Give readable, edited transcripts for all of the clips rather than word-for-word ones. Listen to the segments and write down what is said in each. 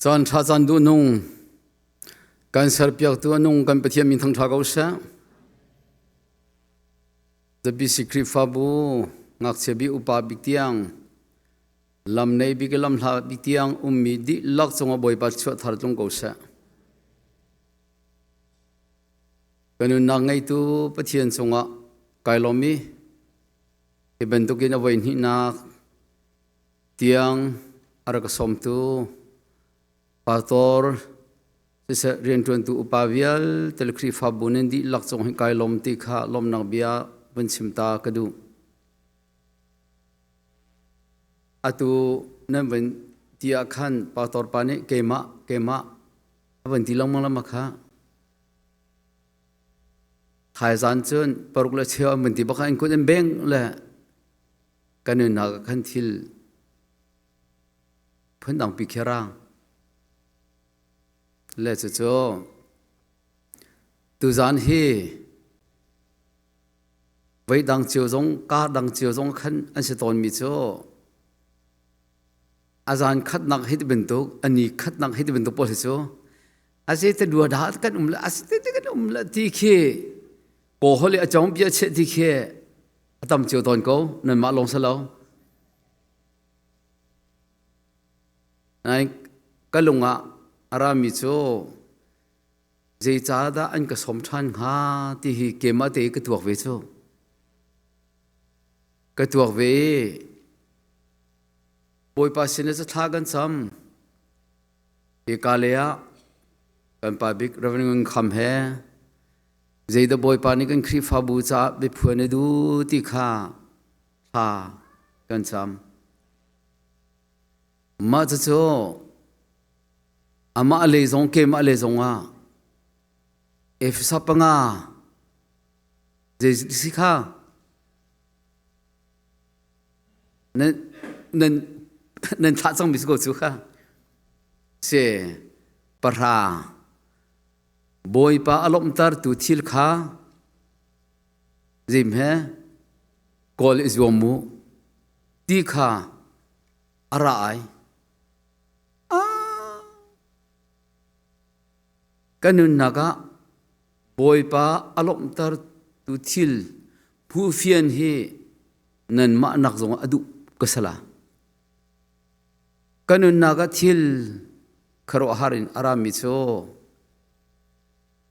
จอนชาจันดูนุ่งการเสร์ฟยากตัวนุ่งการไปเที่ยวมินทั้งทากเอาซะจะบิสิคริฟาบูงักเสบิอุปาบิกเตียงลำในบิกลำลาบิกเตียงมีดิลักจงอบอยปัดชวดทาร์จงเกาซะกันนุนังไงตัวไปเที่ยวจงอ่ะไกลลมีที่เป็นตุกินเอาไว้นี่นักเตียงอะไรก็สมตัวpastor sesa rian tuan tu upavial telkri fabunen di lakchong hi kai lom ti kha lom nang bia bunchimta kadu atu nan ben tia khan pastor pane kema aban ti long lam kha khai zan chun parukla chhe man ti bakha in ko en beng la kan na khan thil phun dang pi kherang lẽ cho tu gian hi vậy đằng chiều giống cá đằng chiều giống khăn anh sẽ tồn mi cho azan khát nặng hết bên tục anh đi khát nặng hết bên tục bao nhiêu anh sẽ tự đùa đá cái là anh sẽ tự cái là thì khi cổ họ lại trong bia chết thì khi tầm chiều tồn cố nên mà long sao lâu này cái lùng ạ arami cho dây cha đã anh cả sống than ha thì cái mà thế cái thuộc về cho cái thuộc về bồi pa xin sẽ thà gan sam cái cá leaกันปาบิกเราเป็นคนคำแห่ใจเดบอยปานี่กันครีฟาบูชาไปพูนดูที่ข้าท่ากันซ้ำมาจะโจอามาเลซงเกมาเลซงอ่ะเอฟซับปังอ่ะเจสิข้านั่นท่าจังมิสโกจุข้าเสปะราบอยปาอารมณ์ตาร์ตุทิลข้าจิมเฮกอลอิสวมูตีข้าอะไรกันนุนนักะบอยปาอารมณ์ตาร์ตุทิลผู้เฟียนเฮนั่นมานักจงอดุกษลากันนุนนักะทิลคารวะฮารินอารามิโซ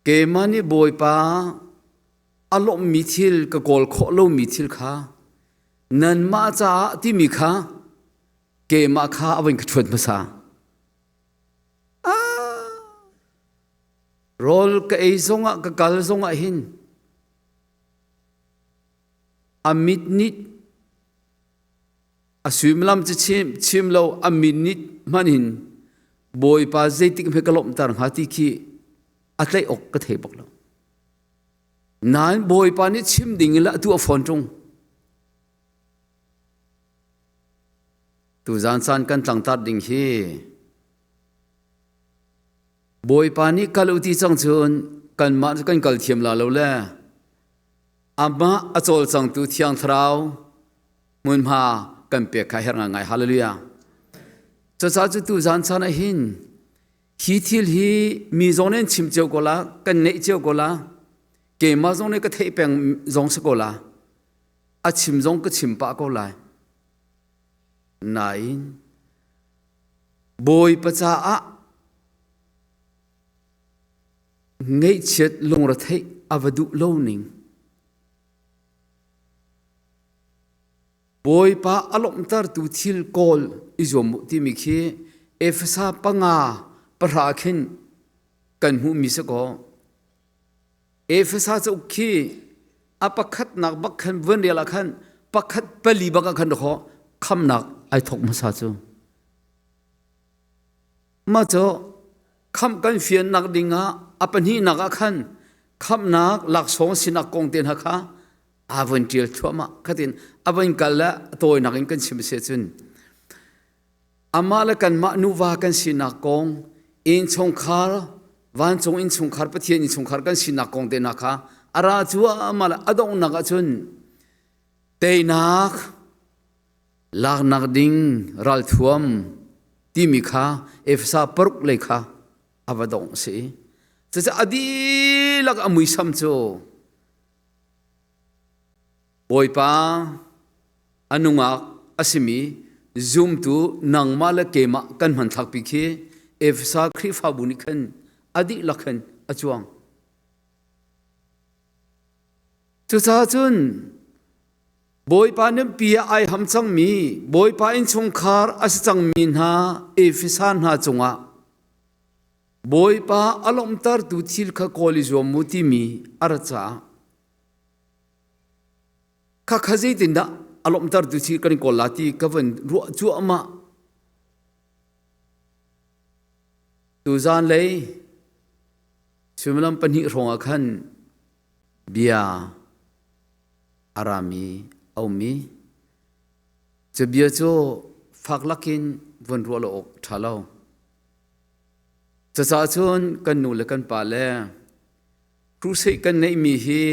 เกมานีบอยปาอารมณ์มิทิลกะกอลโคโลมิทิลข้านั่นมาจ้าที่มีข้าเกมาข้าเอาเป็นกระชวนภาษาโรลกไอซงะกกัลซงะหินอามิดนิดอาสุมลำจะชิมเราอามิดนิดมันหินบอยปาเจติกเมกลมตาร์หาติคีอัตเลอกกระเทบกเรานานบอยปานิชิมดิ่งละตัวฟอนจงตัวจานซานกันตั้งตัดดิ่งเฮบอยปานิกัลอุติจังชนกันมากันกัลเทียมลาโลเล่อามาอโจลจังตุเทียงทราวมุนมากันเปียกขายหางไงฮาเลลูยาจะจ้าจุตุจานซานหินฮีทิลฮีมีจงเน้นชิมเจ้าโกลากันเนเจ้าโกลาเกมาจงเน้นก็เทเปงจงสโกลาอาชิมจงก็ชิมปะโกลาไหนบอยปะจ้าอะไงเช็ดลงระเทอวดุโลนิงบอยปะอารมณ์ตาร์ตุทิลกอลอิจวมุติมิคีเอฟซาปังอาปราคินกันหูมิสกอเอฟซาจะอุคีอปักขัดนักบักขันเวนเดียละขันปักขัดเปลีบักขันดอกคำนักไอทกมาซาจูมาเจอคำกันเฟียนนักดิงาอปันฮีนักขันคำนักหลักสองสินักกงเตียนฮักะอาวันเจียชัวมาขัดินอาวันกัลละตัวนักอินกันชิมเสจุนอามาละกันมานุวากันสินักกงอินชงคาร์วันชงอินชงคาร์ปะเทียนอินชงคาร์กันสินักกงเตียนฮักะอาราจัวอามาละอดองนักจุนเตนักลากนักดิงรัลทวม ti ที่มีค่าเอฟซาปรุกเลยค่ะอวดงสิจะอดีลักอมุยซ้ำโจบอยป้าอนุมักอสิมีซูมตูนังมาเลเกมากันมันทักพิเคเอฟซาคริฟาบุนิคันอดีลักขันอจวงจะซาจุนบอยป้าเนี่ยปีไอหำจังมีบอยป้าอินชงคาร์อสจังมีนาเอฟซานาจงะบอยป้าอารมณ์ตาร์ดูทิลข้าคอลิจวมุติมีอาร์จ้าข้าขจิตินดาอารมณ์ตาร์ดูทิลกันกอลาตีกวันรัวจัวมาตูจานเลยชิมลำปนิรองขันเบียอารามีเอามีจะเบียโจฟักลักินวันรัวโลกทาเลาจะสาชนกันนูเลกันปาเลครูเสกกันในมีฮี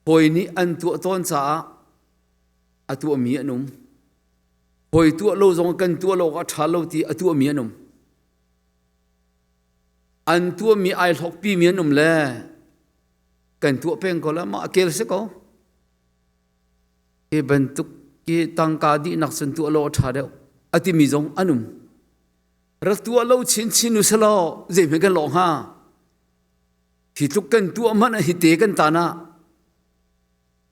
หอยนี้อันตัวต้นสาอตัวมีอนุมหอยตัวโลจงกันตัวโลกทาโลตีอตัวมีอนุมอันตัวมีไอหกปีมีอนุมเลกันตัวเป็นก็แล้วมาเกลสก็เอบันตุกกีตังกาดีนักสันตัวโลทาเดียวอติมีจงอนุมรักตัวเราชินอุสลาเจ็บเหมือนกันหลงฮะที่ทุกกันตัวมันหิเตกันตานะ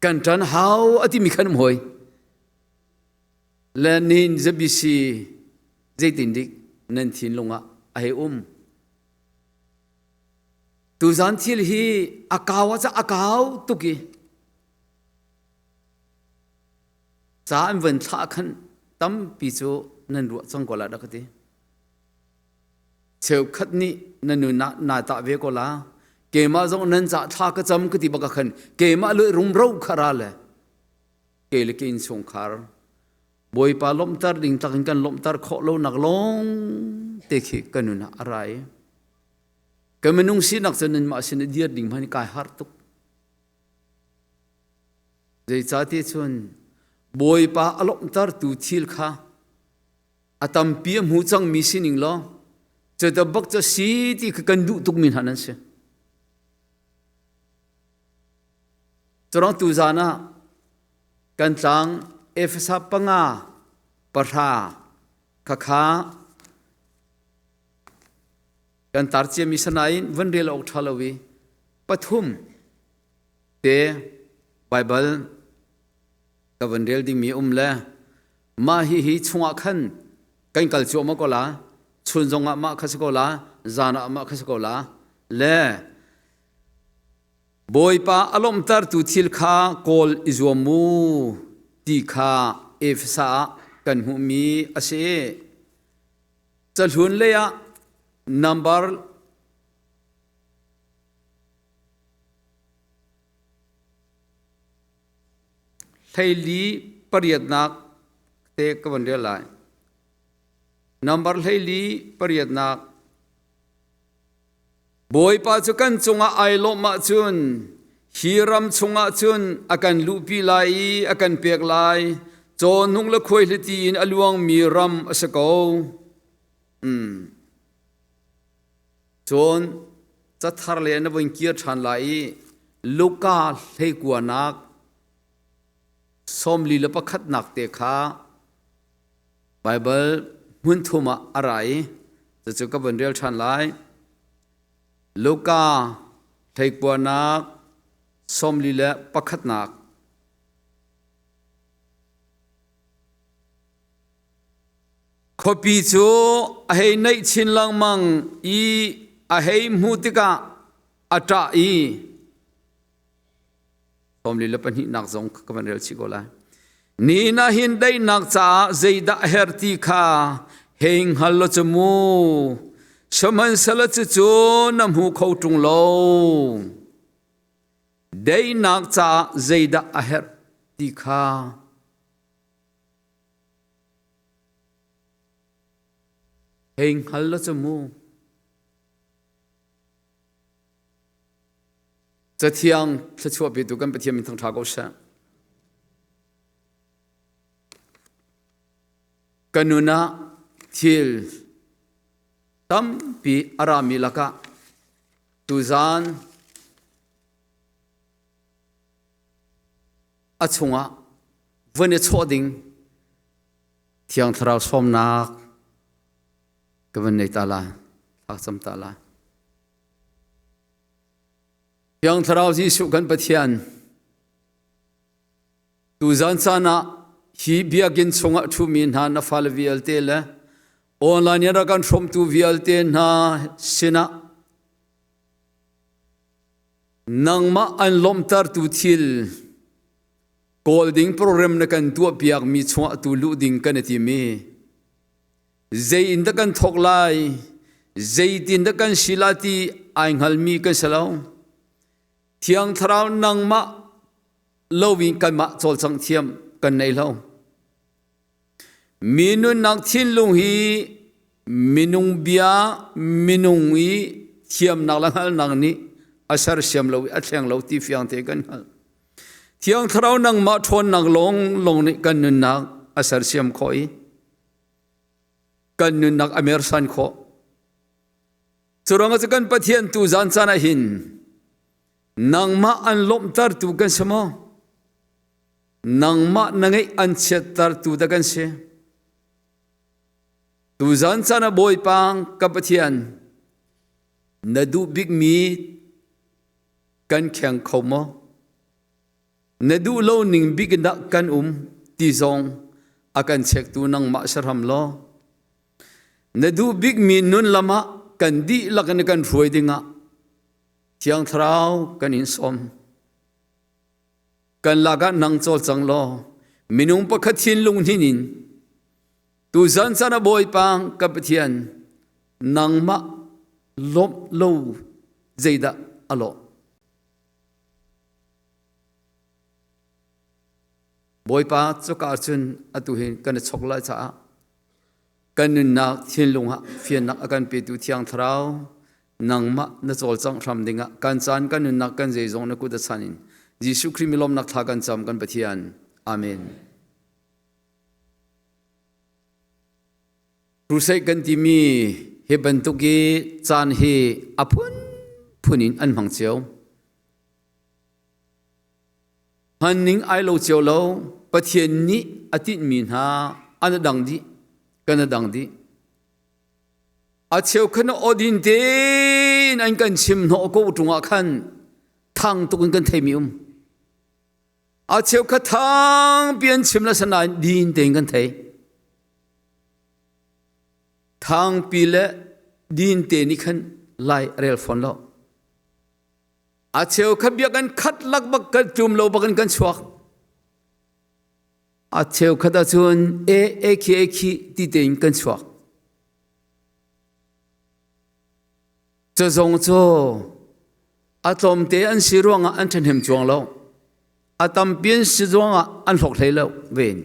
กันจันหาวอติมีขันมวยและนินจะบิสีเจตินดิกนันทินลงอ่ะไอตุจันทิลฮีอากาวจะอากาวตุกีสามวันท่าขันตั้มปิโจนันรัวจังกอลาดักตีเชวขัดนี้นันนูนาตาเวกอลาเกมาจงนันจะท่ากระจำกติบักขันเกมาเลยรุมเราคาราเลเกลิกินชงคาร์บอยปาลมตาดิ่งตักกันลมตาขอโลนักลงเตคิกันนูนาอะไรก็มันนุ่งสีนักจะนันมาสินเดียดดิ่งมันกายฮาร์ตุกใจจ่าที่ชนบอยปาอลมตาตูทิลข้าอาตัมเปียมูจังมีสินิงล้อจะตบักจะสีที่กันดูตุกมินหันนั่นเสียจรองตูจานะกันจังเอฟซับปังอาปะราข้ากันตาร์เจมิสนายวันเรียลออกทาลวีปฐุมเตไบเบิลกับวันเรียลดิ่งมีละมาฮีชงขันกันกัลจวมก็ละชุนจงอามาขัสกอลาจานาอามาขัสกอลาเล่บอยป้าอารมณ์ตาร์ตุทิลข้าโกลอิจวมูตีข้าเอฟซากันหูมีอาเซจะหุนเลยอะนัมเบอร์ไทลีปริยัดนักเตะกับวันเดียร์ไลนัมเบอร์ไทลีปริยัดนักบอยป้าจุกันจงอาไอโลมาจุนฮีรัมจงอาจุนอากันลูปีไลอากันเปียกไลจนนุ่งละควยลิตีนอลวงมีรัมอสกาวจนจัตฮาร์เลนวันเกียร์ชันไลลูกาเฮกวานักสมลีลปะขัดนักเตะขาไบเบิลมุนทุมาอะไรจะจุกับวันเรียลชันไลลูกาเทกวานักสมลีละปะขัดนักขบีจูเฮในชินลังมังอีเฮมูติกาอัตราอีสมลีละปะนินักจงกับวันเรียลชิโกลานี่นะหินได้นักจ้าเจดะเฮร์ติคาเฮงฮัลโลจมูชมันสลัดจูน้ำหูเขาตรงโลได้นักจ้าเจดะเฮร์ติคาเฮงฮัลโลจมูจะเที่ยงจะช่วยไปดูกันไปเที่ยงมินทั้งทากเชกันนูนะ thil tam pi arami laka tuzan achunga vane choding thiang tharau somnak kavan nei tala thakcham tala thiang tharau Jisu kan pathian tuzan sana hi biakin chunga thumin ha na falvial tele online ra kan from tu vial te na sina nangma an lomtar tu thil Golding program na kan tua piak mi chua tu lu ding kan ti mi zai in da kan thok lai zai tin da kan silati ai ngal mi kan salau thiang tharau nang ma loving kan ma chol chang thiam kan nei lo minun nak thin lung hi minung bia minung i thiam nak lang hal nang ni asar siam lo a thleng lo ti fiang te kan hal thiang tharau nang ma thon nang long ni kan nun nak asar siam khoi kan nun nak amer san kho churanga kan pathian tu zan chana hin nang ma an lom tar tu kan samo nang ma nangai an chet tar tu da kan se tu zan chana boy pang ka pathian nadu big mi kan khyang khomo nadu lo ning big da kan ti zong akan chek tu nang ma sarham lo nadu big mi nun lama kan di lakan kan ruai dinga thiang tharau kan in som kan laga nang chol chang lo minung pakhathin lung hinin tu zan sana boy pang ka pathian nang ma lom lo zeida alo boy pa chuka chun atu hin kan chokla cha kan na thin lunga fian nak akan pe tu thiang tharau nangma na chol chang ram dinga kan chan kan na kan je zong na ku da chanin Jisu krimilom nak tha kan cham kan pathian amen rusai kan ti mi he bantuki chan he apun phunin an mang cheu hanning ai lo cheu lo pathian ni atin min ha an dang di kan dang di a cheu khan odin te an kan chim no ko tunga khan thang tu kan thei mi a cheu kha thang pian chim la sana din te kan thei thang pi le din te ni khan lai rel phone lo a cheu kha bia kan khat lak bak kan tum lo bakan kan chuak a cheu kha da chun e khi ti te kan chuak cho zong cho atom te an siruanga an then hem chuang lo atam pian siruanga an hlok thei lo ven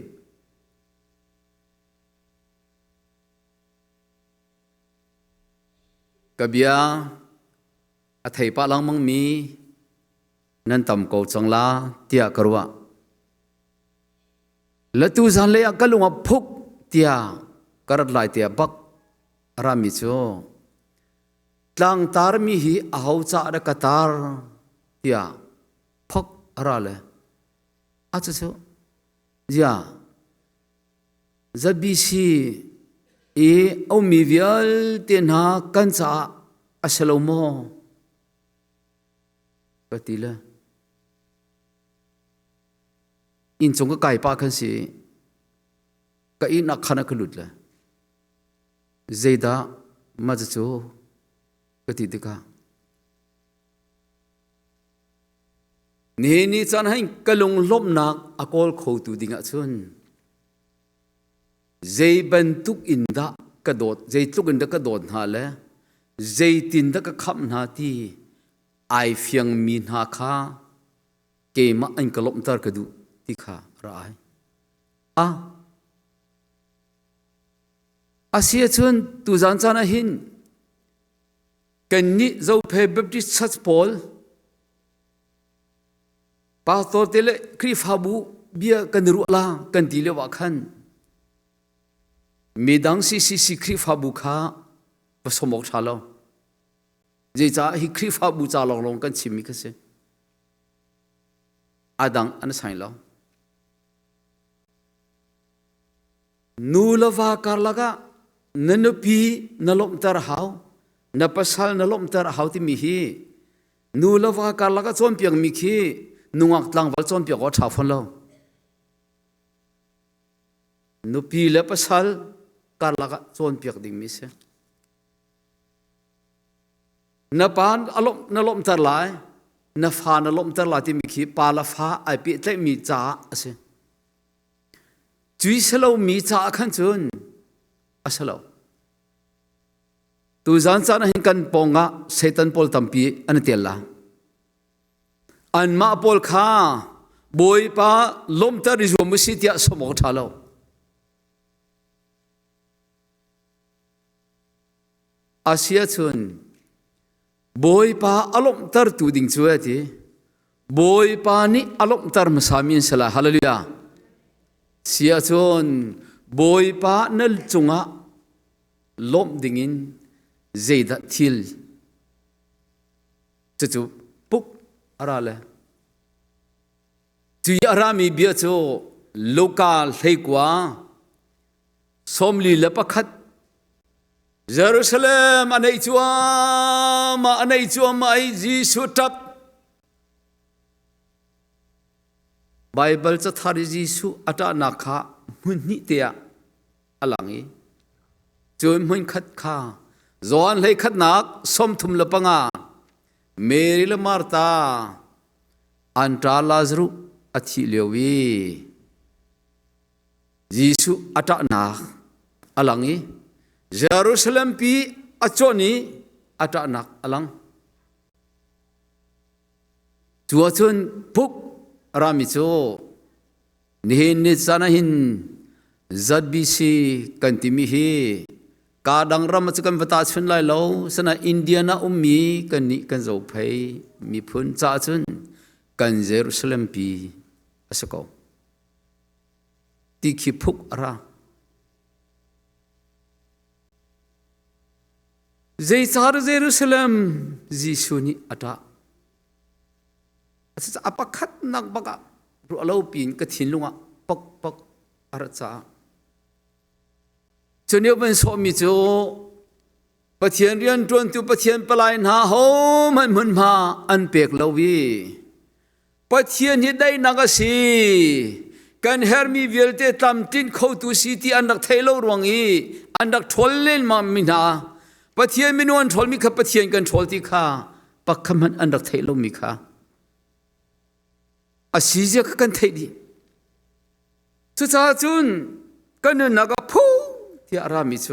kabia a thei pa lang mang mi nan tam ko changla tia karwa latu zan le akalunga phuk tia karat lai tia bak rami cho tlang tar mi hi ahau cha da katar tia phok ara le acha cho ya zabi si e au mi vial ten ha kan cha asalomo patila in chong ka kai pa khan si ka in akhana khalut la zeida mazu kati dika ni chan hain kalung lop nak akol kho tu dinga chun zei ban tuk inda ka dot zei tuk inda ka dot na le zei tin da ka kham na ti ai fiang min ha kha ke ma an kalop tar ka du ti kha rai asia chun tu zan chana hin kan ni zo phe baptist church Paul pastor tele krif habu bia kan ru la kan ti le wa khan มีดังสิคริฟาบุคาผสมออกชาลเจจ้าฮิคริฟาบุจาลงกันชิมิกเสอาดังอันสัยแล้วนูลวาการลักะนนปีนลมตระหาวนปัสสลนลมตระหาวที่มีฮีนูลวาการลักะจอมเปียงมีฮีนุงักตังวัลจอมเปียงก็ชาวฟันแล้วนูปีเลปัสสลการลักะจอมเปียงดิ่งมิเสนปานอลมนลมตระลายนฟ้านลมตระลายที่มีฮีปาลฟ้าไอปีเตมีจ้าเสจุยสโลมีจ้าขันจุนอสโลตูจันจานหินกันปองะเซตันปอลตัมปีอันเตียลละอันมาปอลข้าบอยปาลมตริจวมุสิตยาสมองทาโลอาเซียจุนบอยปาอลมตรตูดิงจวยทีบอยปานี่อลมตรมสามีนสละฮาเลลูยาเสียจนบอยปาเนลจุงะลมดิ่งินเจดทิลจู่ปุกอะไรเลยจุยอารามีเบียโจโลกาลให้กว่าสมลีเลปขัดเยรูซาเล็มอันไหนจัวมาอันไหนจัวมาไอจีสุทับไบเบิลจะทาริจีสุอัตนาคามุนนิเตียอลังอีจนมุนขัดข้าจวนเลยขัดนักสมทุมเลปังาเมริลมาร์ตาอันตราลาซรุอธิเลวียิสุอัตนาอลังอีเยรูซาเล็มปีอัจนีอัตนักอลังตัวจนพุกรามิโซนินิสานะหินจัดบิซีกันติมิฮีกาดังรามัจกันวัตาชุนไลโลสนะอินเดียนามีกันนิกันโจเพยมีพุนจ้าชุนกันเยรูซาเล็มปีอสกอติคิพุกราเจสาร์เยรูซาเล็มจิสุนีอัตาอาปักขัดนักบักรู้อาลูปีนกถิ่นลุงอ่ะปักอาร์จ้าจนเดี๋ยวเป็นสมิโจปะเทียนเรียนจวนตุปะเทียนปลายนาโฮมันมาอันเปียกลวีปะเทียนที่ได้นักสีกันเฮอร์มีเวลเตตามตินเข้าตุสีที่อันดักเทโลรวงอีอันดักทอลเล่นมามินาปะเทียนมินวันทอลมีข้าปะเทียนกันทอลที่ข้าปักขมันอันดักเทโลมีข้าอาศิเจกันเทดีสุดท้ายจุนกันนักพูที่อารามิโซ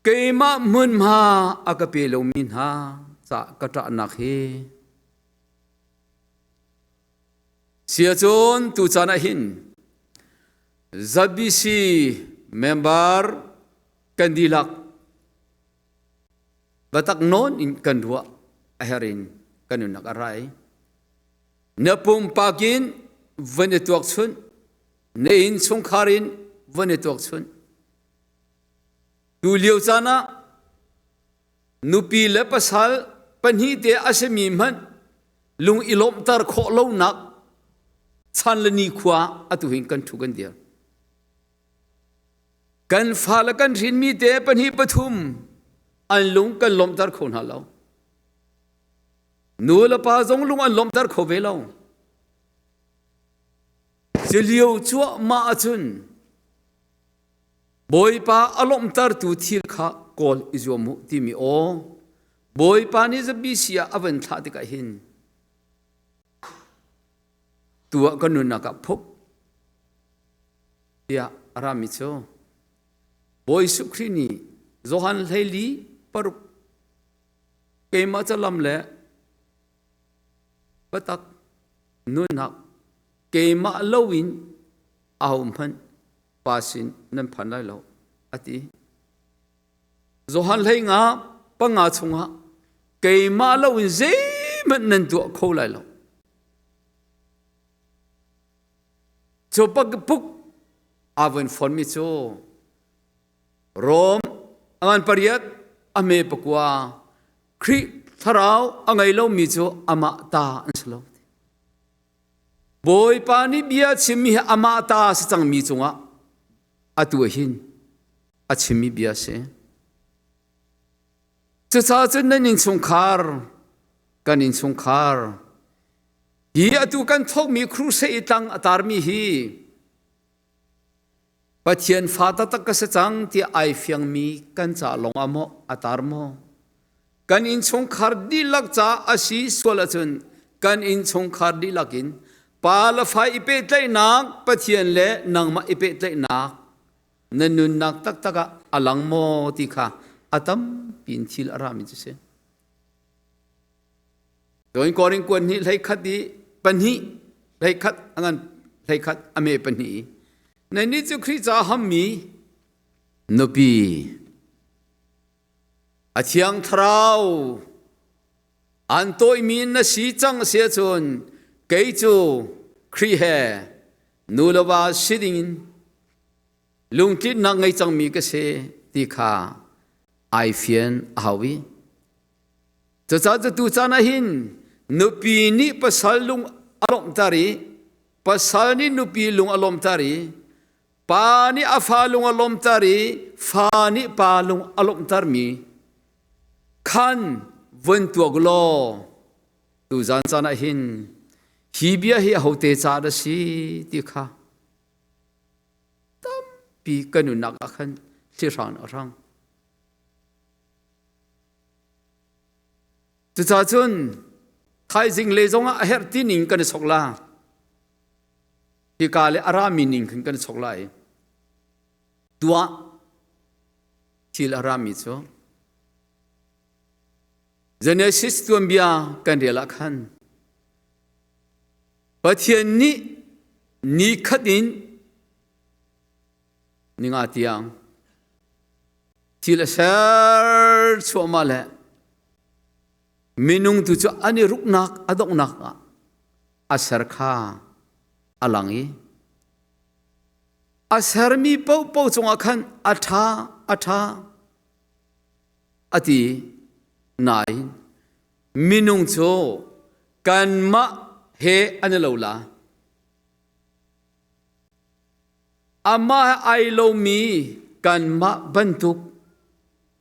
เกมามุนมาอากาเปโลมินฮาจะกระตานักเฮเสียจนตุจานะหินจับบิซีเมมเบอร์กันดีลักบัตักโนนอินกันดัวอาหารินกันนักอะไรเนปุ่มปากินวันเดตัวชุนเนอินสงคารินวันเดตัวชุนดูเลี้ยวจานะนุปีเลปสัลปัญหิเตอาเซมีมันลุงอิลมตาร์โคโลนักชันลนีขวาอตุหินกันทุกันเดียวกันฟ้าละกันรินมีเตปัญหิปทุมอันลุงกันลมตาร์โคนาเลานูละปาจงลุงอันลมตาร์โคเวลาเจลียวชัวมาจุนบอยปาอลมตาร์ตูทิลข้ากอลอิจวมุติมีโอบอยปานี่จะบิเสียอวันทัดกันหินตัวกันนุนักพุกยาอารามิโซบอยสุครีนีโจฮันเลลีปรุเกมาจะลำเล่ปตักนุนักเกมาลวินอาหุมพันปาสินนั่นพันได้แล้วอติโจฮันเลยงาปังอาชงฮะเกมาลวินเจมันนั่นตัวเขาเลยแล้ว จบปักปุก อาวันฝนมิโซโรมอันปริยัตอเมปกว่าคริทราวอังไงเล่ามิโซอามาตาอันสโลบอยปานิเบียชิมิอามาตาสิจังมิโซงะอตัวหินอชิมิเบียเสจะซาจนนินสงคาร์กันนินสงคาร์ฮีอตุกันทกมีครูเสยตังอตารมีฮีปัจเจียนฟาตตะกษจังที่ไอเฟียงมีกันจะลงอโมอตารโมกันอินชงคาร์ดีลักจ้าอาศีสวลจนกันอินชงคาร์ดีลักินปาลฟาอิเปตเลยนักปัจเจียนเล่นังมาอิเปตเลยนักนันนุนนักตักตักอลังโมติค่ะอาตัมปินทิลอารามิจุเสโดยก่อนกวนนี้เลยคัดดีปัญหีเลยคัดอันเลยคัดอเมปัญหีในนี้จุคริจาฮัมมีนบีอาเชียงทราวอันโตยมีนสีจังเสียจนเกยจูครีเฮนูลวาสิดินลุงคิดนังไงจังมีกเสติขาไอเฟียนอาวีจะจะตูจานะหินนุปีนี้ภาษาลุงอารมณ์ตารีภาษานี้นุปีลุงอารมณ์ตารีปานี้อาฟาลุงอารมณ์ตารีฟานี้ปาลุงอารมณ์ตามีขันวันตัวกลอตูจานจานะหินฮีเบียฮีเอาเตจาดสีติขาตั้มปีกันนุนักขันที่ร้านรังจะจ่าจนไทยจิงเลยจงอาเฮร์ตินิงกันสกลาที่กาเลอารามินิงกันสกลาตัวที่อารามิโซเจเนซิสตัวเบียกันเดลักขันปะเทียนนี้นิคัดินนิงาติยังที่ละเชร์ชัวมาเลมินุงตุจอันนี้รุกนักอดกนักอาศัยข้าอลังอีอาศัยมีเป้าเป้าจงอาคันอัฐาอตินายมินุงโจกันมะเฮอันนี้เราละอามาไอโลมีกันมะบรรทุก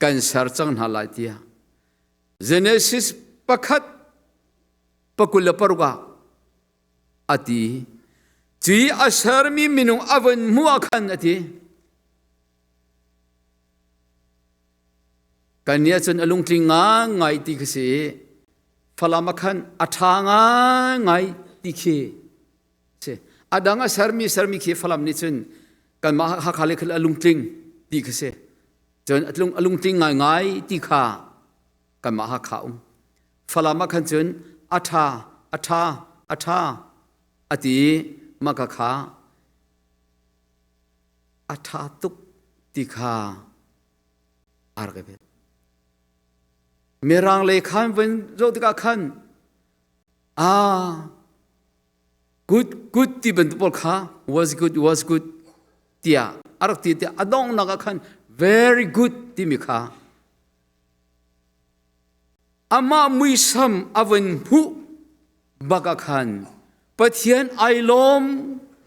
กันสารจังหาลายเตียGenesis pakat pakula paruga ati ji asharmi minung avan muakhan ati kanya chun alung tringa ngai ti khase phalamakhan athanga ngai ti khe se adanga sarmi khe phalam ni chun kan ma ha khale khal alung tring ti khase chun alung tring ngai ti khaกันมาหาเขาฟลามาขันจนอัฐาอติมากะขาอัฐาตุกติขาอาร์กเบเมรังเลขันวันโรติกาขันgood ที่เป็นตัวข้า was good เตียอาร์กเตียอดองนักขัน very good ที่มีข้าอามามุยซัมอวันผู้บักขันปัจเจียนไอลม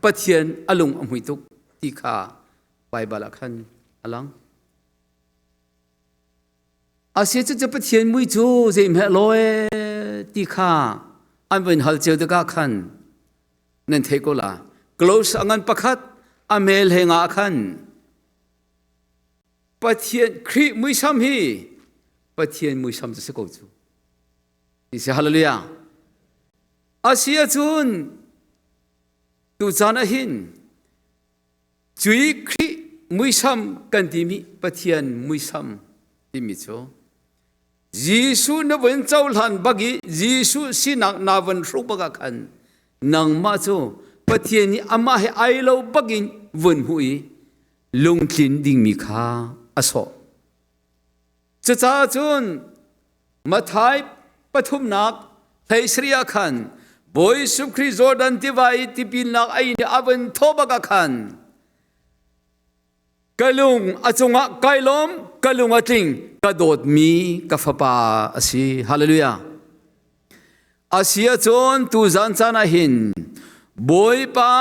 ปัจเจียนอลุงอมุยตุกที่ขาไปบาลขันอลังอาเสียจะปัจเจียนมุยจูเจมเหลอยที่ขาอันเป็นฮัลเจอตะกาขันนั่นเทโกลา close อันปักขัดอเมลเฮงอาขันปัจเจียนครีมุยซัมฮีปัจเจียนมุยซัมจะสกุลจูนี่สิฮาเลลูยาอาเซียจุนตูจานะหินจุยครีมุยซัมกันที่มีปัจเจียนมุยซัมที่มีโจยิสุนวันเจ้าหลานบักียิสุสินักนาวันรูปบักขันนังมาโจปัจเจียนนี้อามาให้ไอโลบักินวันหุยลงทินดิ่งมีค่าอโศจะจ้าจุนมาไทยปฐุมนักไทยสรียขันบ Boy Sukri Jordan Tivai Tipin Nak Aini Avan Tobagakan kalung achunga kailom kalung ating kadot mi kafapa asi hallelujah asia chon tu zan chana hin boy pa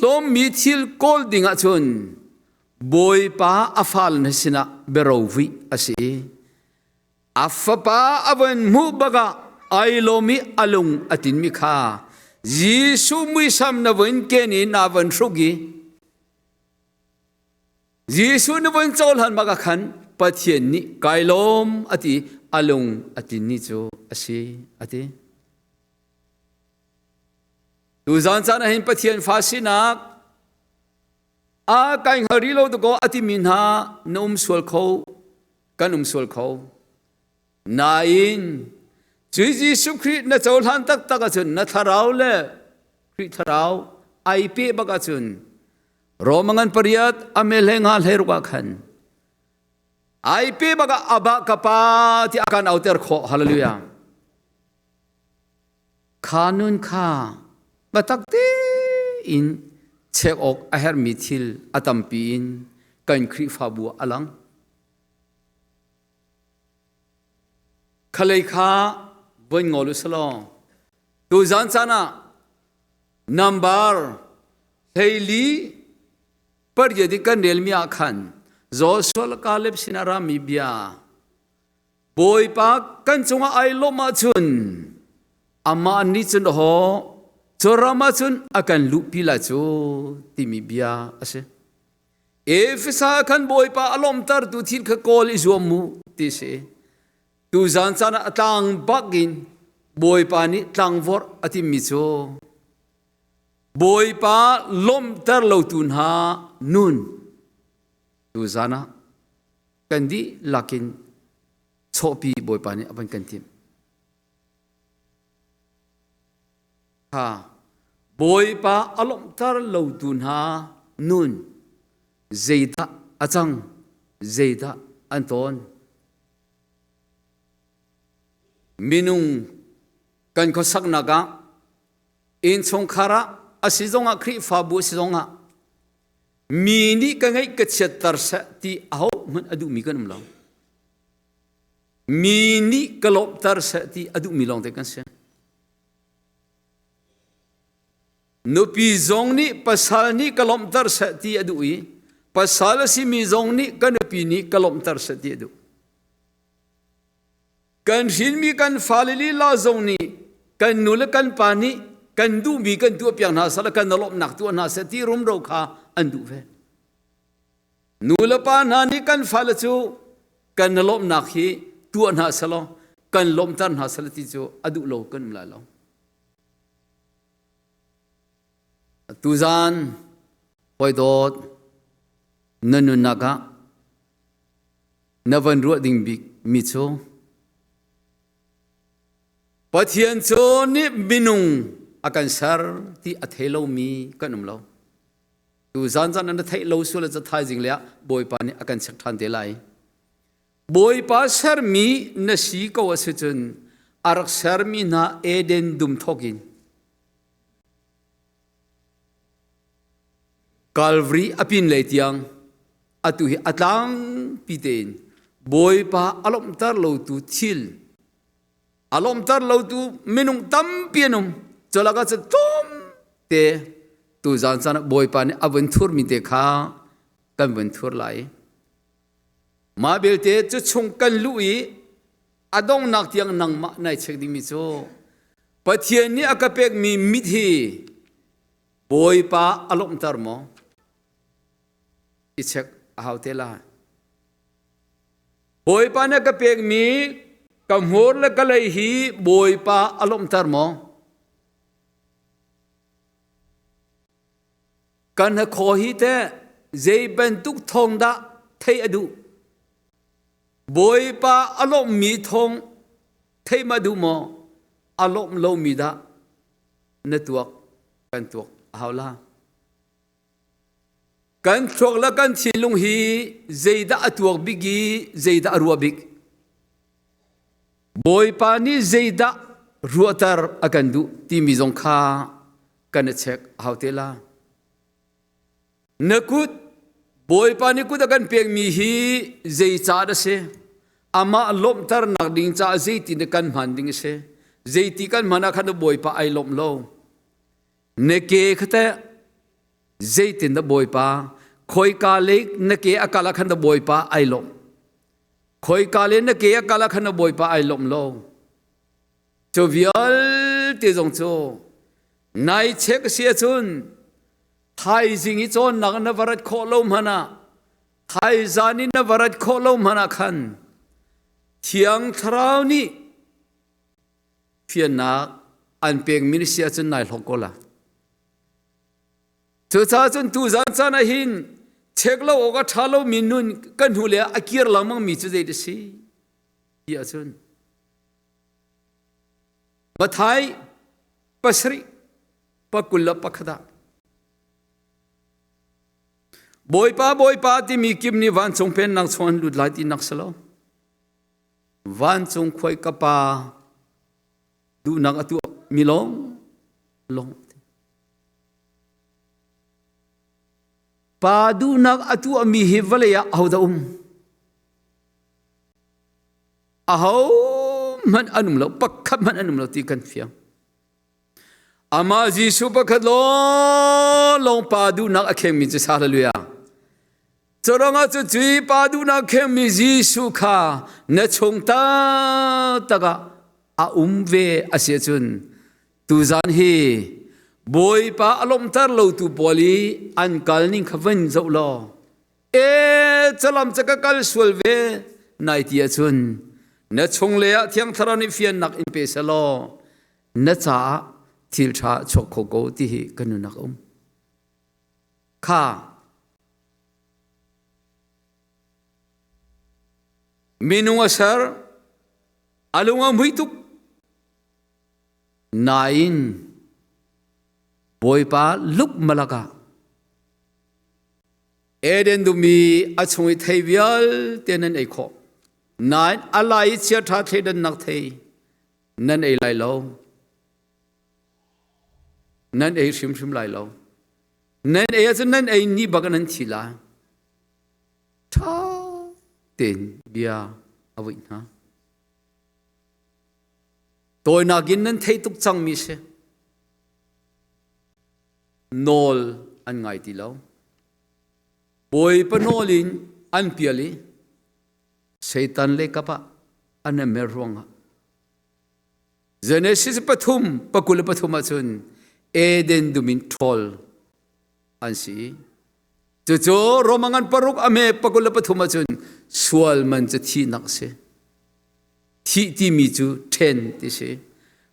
lom mi thil kol dinga chon boy pa afal na sina berowi asi afapa awan mu baga ai lomi alung atin mi kha Jisu mui sam na wen keni na wan sugi Jisu na wan chol han maga khan pathian ni kailom ati alung atin ni chu asi ati tu zan chana hin pathian fasina a kain hari lo to ko ati min ha nom sual kho kanum sual kho nain Chui Jisu Christ na chol han tak tak chun na tharau le Christ tharau ai pe baga chun romangan pariat amelhenga herwa khan ai pe baga aba kapa ti akan outer kho hallelujah khanun kha batakte in check ok aher mithil atampi in kan khri fabu alang khalai kha bon ngolu salo tu zan chana number heili par yedi kan relmi akhan zosol kalep sinara mibia boy pa kan chunga ai lo ma chun ama ni chun ho chorama chun akan lupila chu timibia ase efsa kan boy pa alom tar tu thil kha kol izomu ti se tu zan chana atang bagin boy pa ni tlang vor ati mi cho boy pa lom tar lo tun ha nun tu zana kandi lakin chopi boy pa ni aban kantim ha boy pa alom tar lo tun ha nun zeida achang zeida anton minung kan ko saknaga in chongkhara asizonga khri fabu sizonga mini ka ngai ka chetar sa ti aho man adu mi kanum law mini kalop tar sa ti adu mi long te kan se no pi zong ni pasal ni kalom tar sa ti adu i pasal si mi zong ni kan pi ni kalom tar sa ti adu kan hin mi kan falili la zong ni kan nula kan pani kan du mi kan tu piang na sala kan nalop nak tu na se ti rum ro kha an du ve nula pa na ni kan fala chu kan nalop nak hi tu na salo kan lom tan ha sala ti chu adu lo kan la lo tu zan poi dot nanu naga navan ru ding bi mi chu pathian cho ni binung akan sar ti athelo mi kanum lo tu zan zan an thai lo sula cha thai jing le boy pa ni akan chak than de lai boy pa sar mi na si ko asechun arak sar mi na eden dum thokin Calvary apin le tiang atu hi atlang piten boy pa alom tar lo tu thil alom tar lo tu minung tam pianum cholaga cha tom te tu zan chan boy pa ni aventur mi te kha kan ventur lai ma belte chu chung kan lui adong nak tiang nang ma nai chek di mi cho pathian ni akapek mi mithi boy pa alom tar mo ichek hautela boy pa na kapek mi kamhor la kalai hi boy pa alom tar mo kan ha kho hi te zai ban tuk thong da thei adu boy pa alom mi thong thei ma du mo alom lo mi da na tuak kan tuak haula kan tuak la kan thilung hi zaida atuak bigi zaida arwa big boy pa ni zeida ruatar akandu ti mi zong kha kan chek hautela nakut boy pani ku da kan pek mi hi zei cha da se ama lom tar nak ding cha zei ti ne kan man ding se zei ti kan mana khan boy pa ai lom lo ne ke khata zei tin da boy pa khoi ka le ne ke akala khan da boy pa ai lom khoi ka le ne ke akala khan da boy pa ai lom lo cho vial te jong cho nai chek sia chun thai jing i chon nak na varat kho lo mana thai zani na varat kho lo mana khan thiang thrau ni phian nak an pek min sia chun nai hlokola chu cha chun tu zan chana hin chek lo oga thalo minun kan hule akir lamang mi chu dei de si ya chun bathai pasri pakulla pakhada boy pa ti mi kim ni van chung pen nang chon lut lai ti nak salo van chung khoi ka pa du nak atu milong long pa du nak atu ami hi valaya hauda aho man anum lo pakhat man anum lo ti kan fiang ama jisu pakhat lo long pa du nak akhem mi cha hallelujah choranga chu chui pa du nak khem mi jisu kha na chongta taga a ve ase chun tu zan hi boy pa alom tar lo tu poli an kal ning khavan zo lo e chalam chaka kal sul ve nai tia chun na chung le a thiang tharani fian nak in pe salo na cha thil tha chok kho go ti hi kanu nak kha minung asar alunga muituk nain boy pa luk malaga eden dumi achungi thaivial tenen ei kho nain alai chia tha thedan nak thei nan ei lai lo nan ei shim lai lo nan ei as nan ei ni baganan thila tha ten bia awin ha toy na gin nan thei tuk chang mi se nol an ngai ti lo boy panolin an piali satan le kapa an me ronga genesis pathum pakul pathuma chun eden dumin thol an si cho romangan paruk ame pakul pathuma chun sual man cha thi nak se thi ti mi chu 10 ti se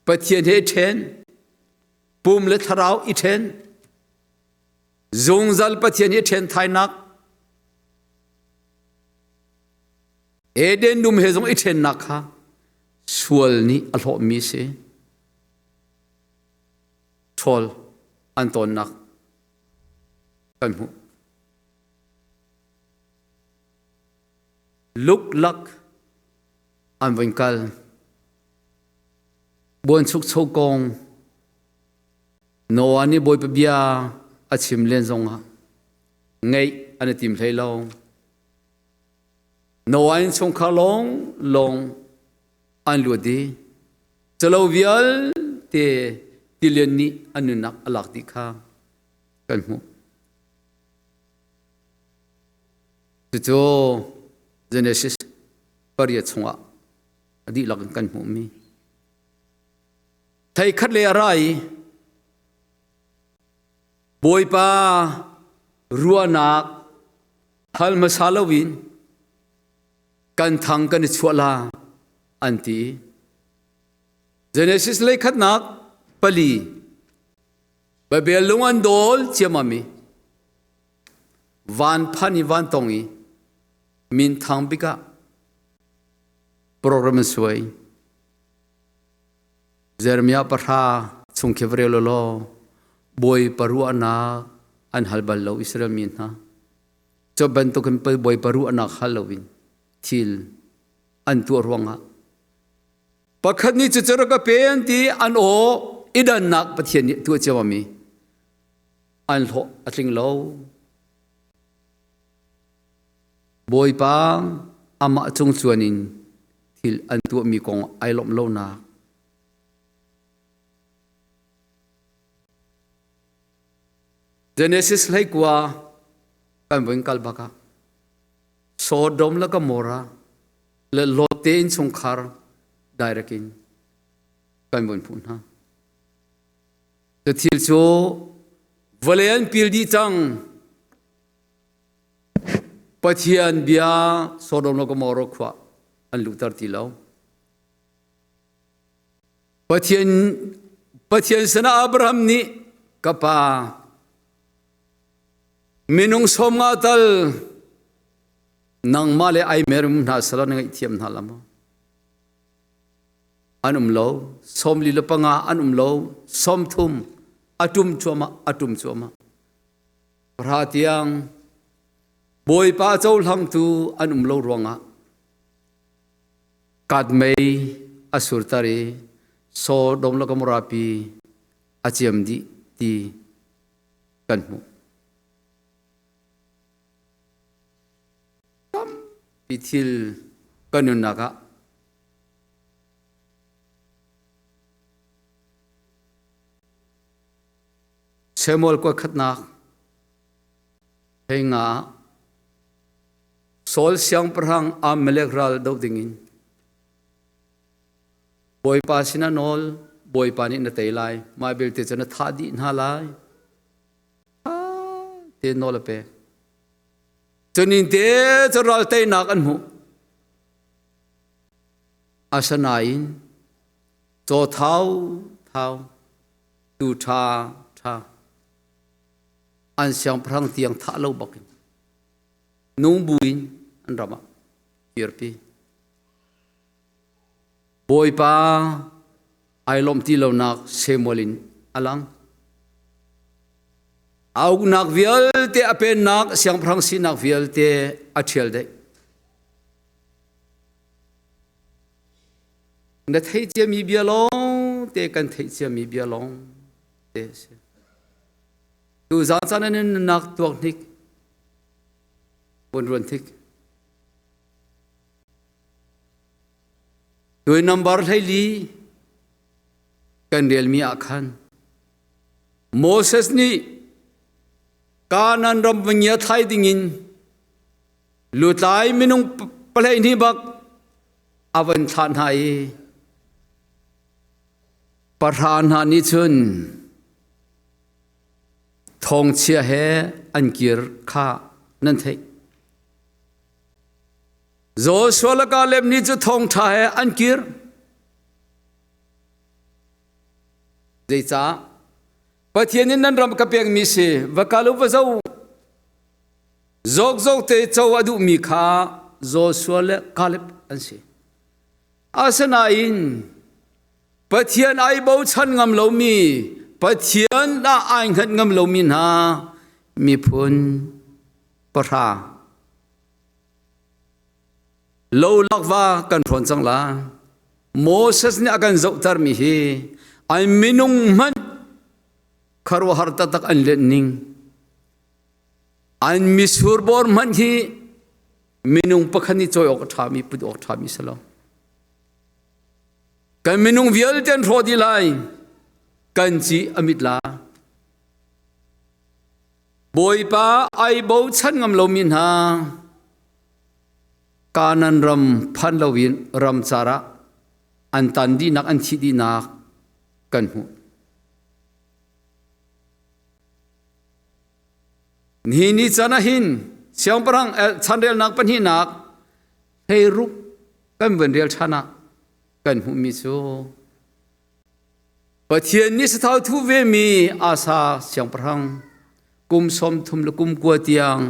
pathian he 10 pum le tharau i 10 zongzal pathian he 10 thai nak eden dum he zong i 10 nak ha sual ni alho mi se thol anton nak kan hu look luck an vinkal bon chuk chokong no ani boy pa bia achim len zonga ngei an tim thailo no an chung khalong long an ludi chalo vial te tilian ni anunak alak ti kha kan mu cho Genesis pariya chunga adi lag kan mu mi thai khat le arai boy pa ruanak hal masalawin kan thang kan chuala anti Genesis le khat nak pali babelungan dol chiamami van phani van tongi min thang bika program suai Jeremiah patha chungkhevre lo boy paru ana an halbal lo Israel min ha choban to kan boy paru ana halloween thil an tu ronga pakhat ni chuchara ka pen ti an o idan nak pathian ni tu chawami an ho atling lo boi pang ama chung chuanin thil an tu mi kong ai lom lo na Genesis lai kwa kan bun kal baka Sodom la Gomorrah le lotin chung khar directin kan bun phun ha the thil chu valian pil di chang pathian bia Sodom la Gomorrah khwa an lutar ti lo pathian sana Abraham ni kapa minung som nga tal nang male ai merum na sala ngai thiam na lama anum lo som li lo panga anum lo som thum atum choma pratiang boi pa chau hlang tu anum lo ronga kat mei asur tari so dom lo Gomorrah pi achiam di ti kan mu Pitil kanun naga Samuel ko khatnak henga Sol siang perhang Amalek ral do dingin boy pa sina nol boy pa ni na tailai ma bil te chana thadi na lai te nol pe chunin te choral te nak an mu asanain cho thau tu tha an siang prang tiang tha lo bak nung buin an rama kirpi boy pa ai lom ti lo nak semolin alang au nak vial te apen nak siang prang si nak vial te achial de na thei che mi bia long te kan thei che mi bia long te tu za chanan nak tuak nik bon ron thik tu number thei li kan del mi akhan Moses ni kanan ram vanya thai dingin lutai minung palai ni bak avan than hai parhan ha ni chun thong chia he ankir kha nan thei zo swala ka lem ni chu thong tha he ankir dei cha pathian nan ram ka pek mi se vakalu vazau zok te chau adu mi kha zo swala kalep an se asana in pathian ai bo chan ngam lo mi pathian da ai khat ngam lo mi na mi phun pra lo lakwa kan thon chang la Moses ni akan zau tar mi hi ai minung man kharwa har ta tak an lening an misur bor man hi minung pakhani choi ok thami put ok thami salo kan minung vial ten rodi lai kan chi amit la boy pa ai bo chan ngam lo min ha kanan ram phan lawin ram chara an tan di nak an thi di nak kan hu ni chana hin siang parang chandel nak pan hi nak hei ruk kan ven rel chana kan hu mi chu pathian ni sathau thu ve mi asa siang parang kum som thum le kum kwa tiang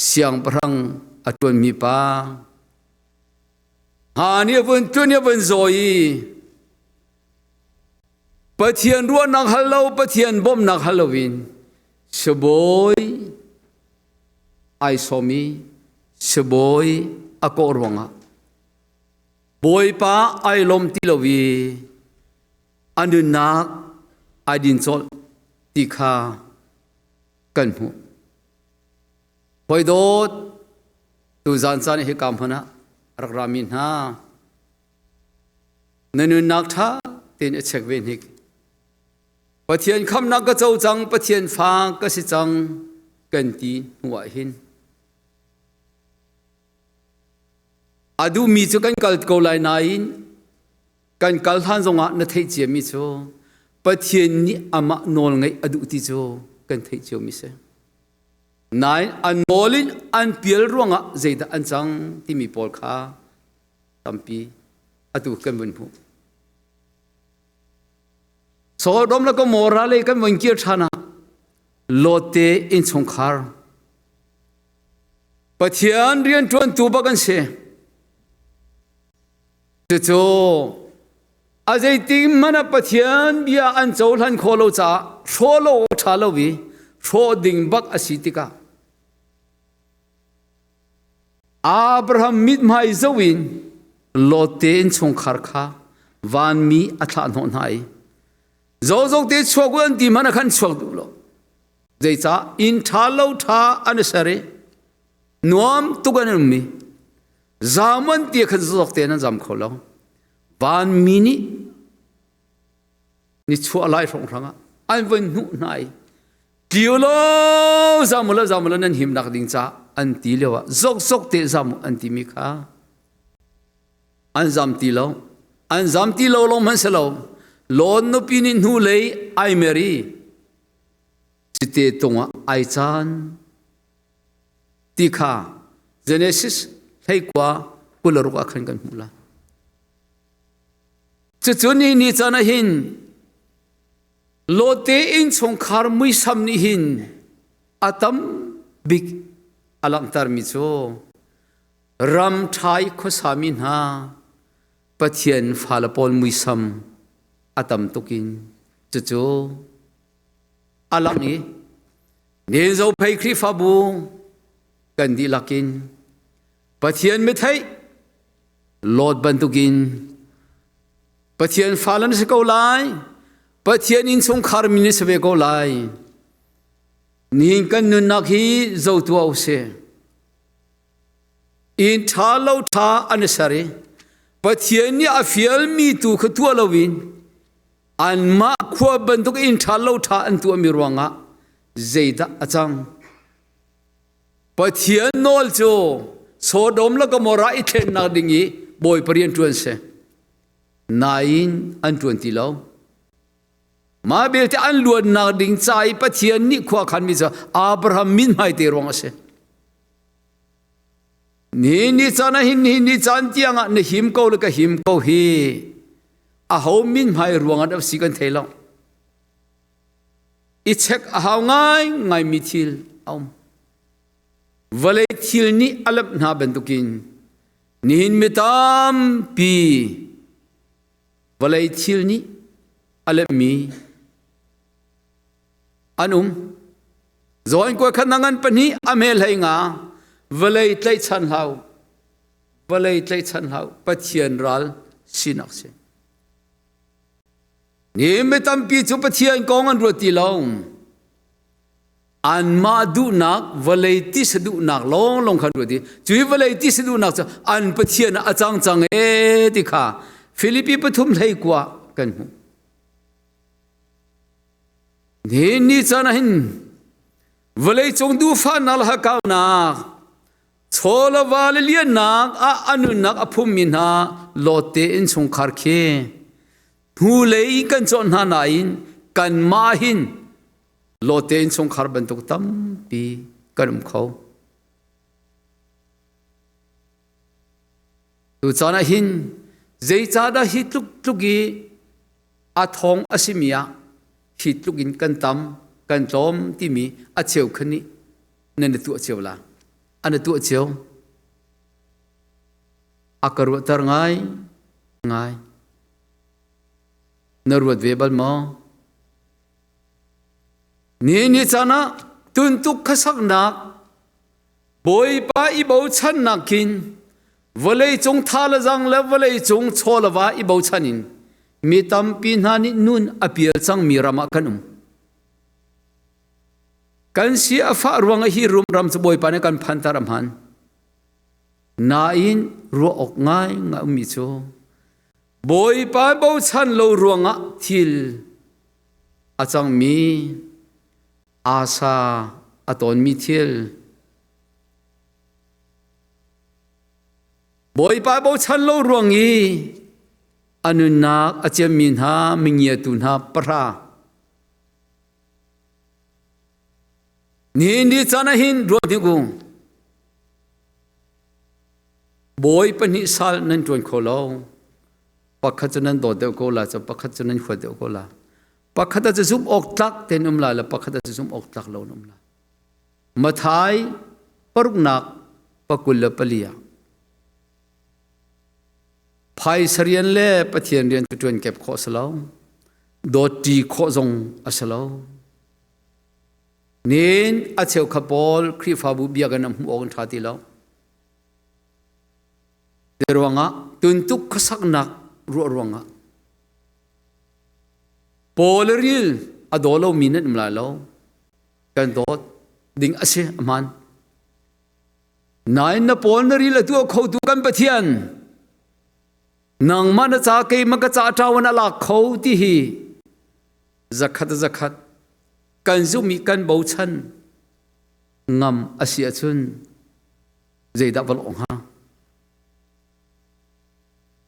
siang parang atun mi pa ha ni bun tu ni bun zoi pathian ruan nak halo pathian bom nak halloween seboy ai somi seboy ako ronga boy pa ai lom ti lowi anu nak adin chol ti kha kan hu hoi dot tu zan zan hi kam hana rak ramin ha nanu nak tha tin a chek ven hik pathian kham nak ka chau chang pathian fa ka si chang kan ti huwa hin adu mi chu kan kal ko lai nain kan kal than zonga na thei che mi chu pathian ni ama nol ngai adu ti chu kan thei chu mi se nai an molin an piel ruanga zeida an chang ti mi pol kha tampi atu kan bun phu so dom la ko morale kan wan ki thana lote in chongkhar pathian rian tuan tu ba kan se chu azai tim mana pathian bia an chaulan kholo cha tholo thalo wi tho ding bak asitika Abraham mit mai zawin loten chung khar kha van mi atha no nai zo zo te chogwan ti mana khan chog du lo zai cha in tha lo tha an sare nuam tugan mi zaman ti khan zok te na jam kholo van mi ni chu alai rong ranga an wen nu nai tiolo zamula nan him nak ding cha an ti lewa zok zok te zam an ti mi kha an zam ti lo long man selo lon no pinin hu lei ai mary chite tonga ai chan ti kha genesis thei kwa kularu ka khan kan mula chu ni chana hin lote in chong khar mui sam ni hin atam big alang tar mi cho ram thai kho samin ha pathian phalapol mui sam atam tokin chu alang ni ne zo phai khri fa bu kan di lakin pathian me thai lord ban tokin pathian phalan se ko lai pathian in song khar min se be ko lai ning kan nu nak hi zo tu au se in tha lo tha an sare pathian ni afial mi tu khatu lawin an ma khwa ban tu in tha lo tha an tu mi ruanga zeida achang pathian nol cho sodom la ka mora I then na dingi boy parian tuan se 9 and 20 lo ma bel te an luan na ding chai pathian ni khwa khan mi cha abraham min mai te rong ase ni chana hin ni chan tianga ne him ko le ka him ko hi a ho min mai ruang ad si kan thelo I check a how ngai mi thil om vale thil ni alap na bentukin ni hin mitam pi vale thil ni alap mi anum zoin ko khanangan pani amel hainga valei tlai chan hau pathian ral sinak se ni metam pi chu pathian kong an roti long an ma du nak valei ti sadu nak long khan roti chui valei ti sadu nak cha an pathian achang chang e ti kha philippi pathum thei kwa kan hu ni chana hin valei chong du fa nal ha ka na chola wal lian nak a anu nak aphum min ha lote in chung khar khe hu lei kan chon ha nain kan ma hin lote in chung khar ban tok tam pi kanum kho tu chana hin zai cha da hi tluk a thong asimia hi tlukin kan tam kan tom ti mi a cheu khani nen tu cheu la an tu cheu akaru tar ngai narwat vebal mo ni chana tun tuk khasak nak boy pa I bo chan nakin volei chung thala jang la volei chung cholawa I bo chanin mi tam pin hani nun apial chang mi rama kanum kan si afa ruang hi rum ram chu boy pa ne kan phan taram han nain ro ok ngai nga mi cho boi pa bo chan lo ruanga thil achang mi asa aton mi thil boi pa bo chan lo ruangi anunak achem min ha mingye tun ha pra ni chana hin ro digu boi pani sal nan tuan kholo pakhat chanan do de ko la cha pakhat chanan khwa de ko la pakhat cha zum ok tak ten la la pakhat cha zum ok tak lo la mathai paruknak pakul la palia phai sarian le pathian rian tuan kep kho salo do ti kho zong asalo nen acheu khapol khri fa bu bia ganam ong thati lo derwanga tuntuk khasaknak ruanga polril adolo minute mlalo kan dot ding ase aman nine na polril atu kho tu kan pathian nang man cha ke maka cha tawana la kho ti hi zakhat kan zumi kan bo chan ngam asia chun zeida wal ong ha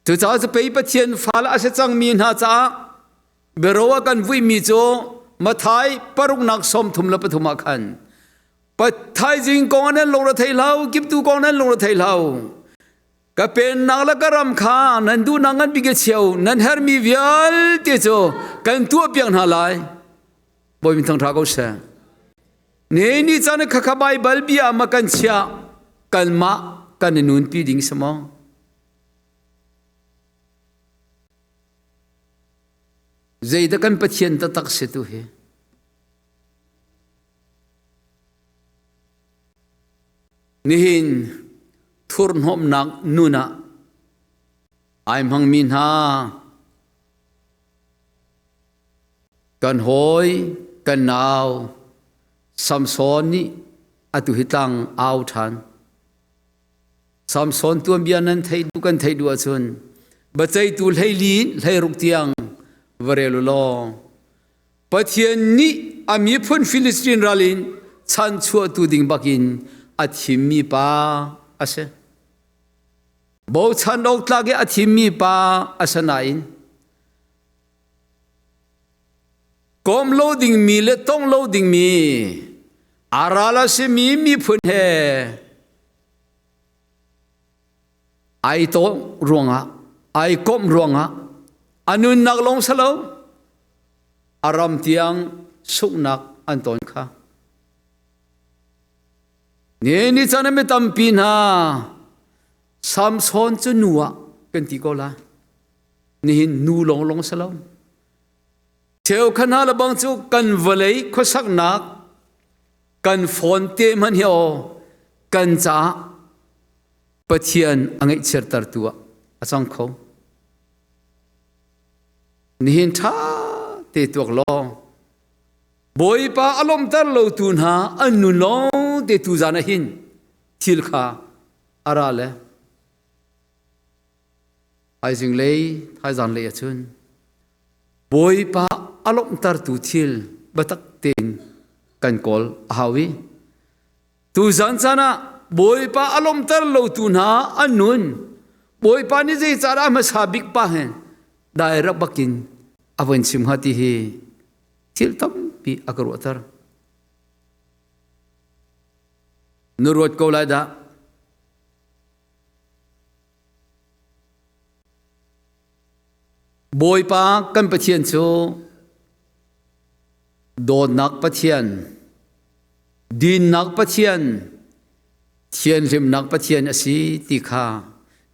tu cha se pe pathian fala ase chang min ha cha berowa kan vui mi cho mathai paruk nak som thum la pathuma khan pathai jing kong an lo ra thai lau kip tu kong an lo ra thai lau ka pen nak la karam kha nan du nangan bi ge cheu nan her mi vial te cho kan tu piang na lai boy min thang tha ko sa ne ni chan kha kha bible bia ma kan chia kalma kan nun pi ding samo zeida kan pathian ta tak se tu he nihin thur nom nak nuna ai mang min ha kan hoi kan naw samson ni atu hitang au than samson tuam bianan thei du kan thei du achun bachai tu lei li lei ruk tiang varelu lo pathian ni ami phun philistine ralin chan chua tu ding bakin athim mi pa ase bo chan ok tlage athim mi pa asanain kom loading mi le tong loading mi arala se mi phun he ai to ruanga ai kom ruanga anun nak long salo aram tiang suknak anton kha ni chana me tampin ha samson chu nuwa kan ti ko la ni nu long salo theo khana la bang chu kan valei khosak nak kan phone te man hi o kan cha pathian angai cher tar tua achang kho nihin tha te tuak lo boi pa alom tar lo tun ha anu lo te tu jana hin thil kha ara le ai jing lei thai jan le chun boi pa alom tar tu thil batak ten kan kol hawi tu jan chana boi pa alom tar lo tun ha anun boi pa ni je chara ma sabik pa hen dai ra bakin awan simhati hi til tam pi akarotar nurot ko la da boi pa kan pathian chu do nak pathian din nak pathian thian rim nak pathian asi ti kha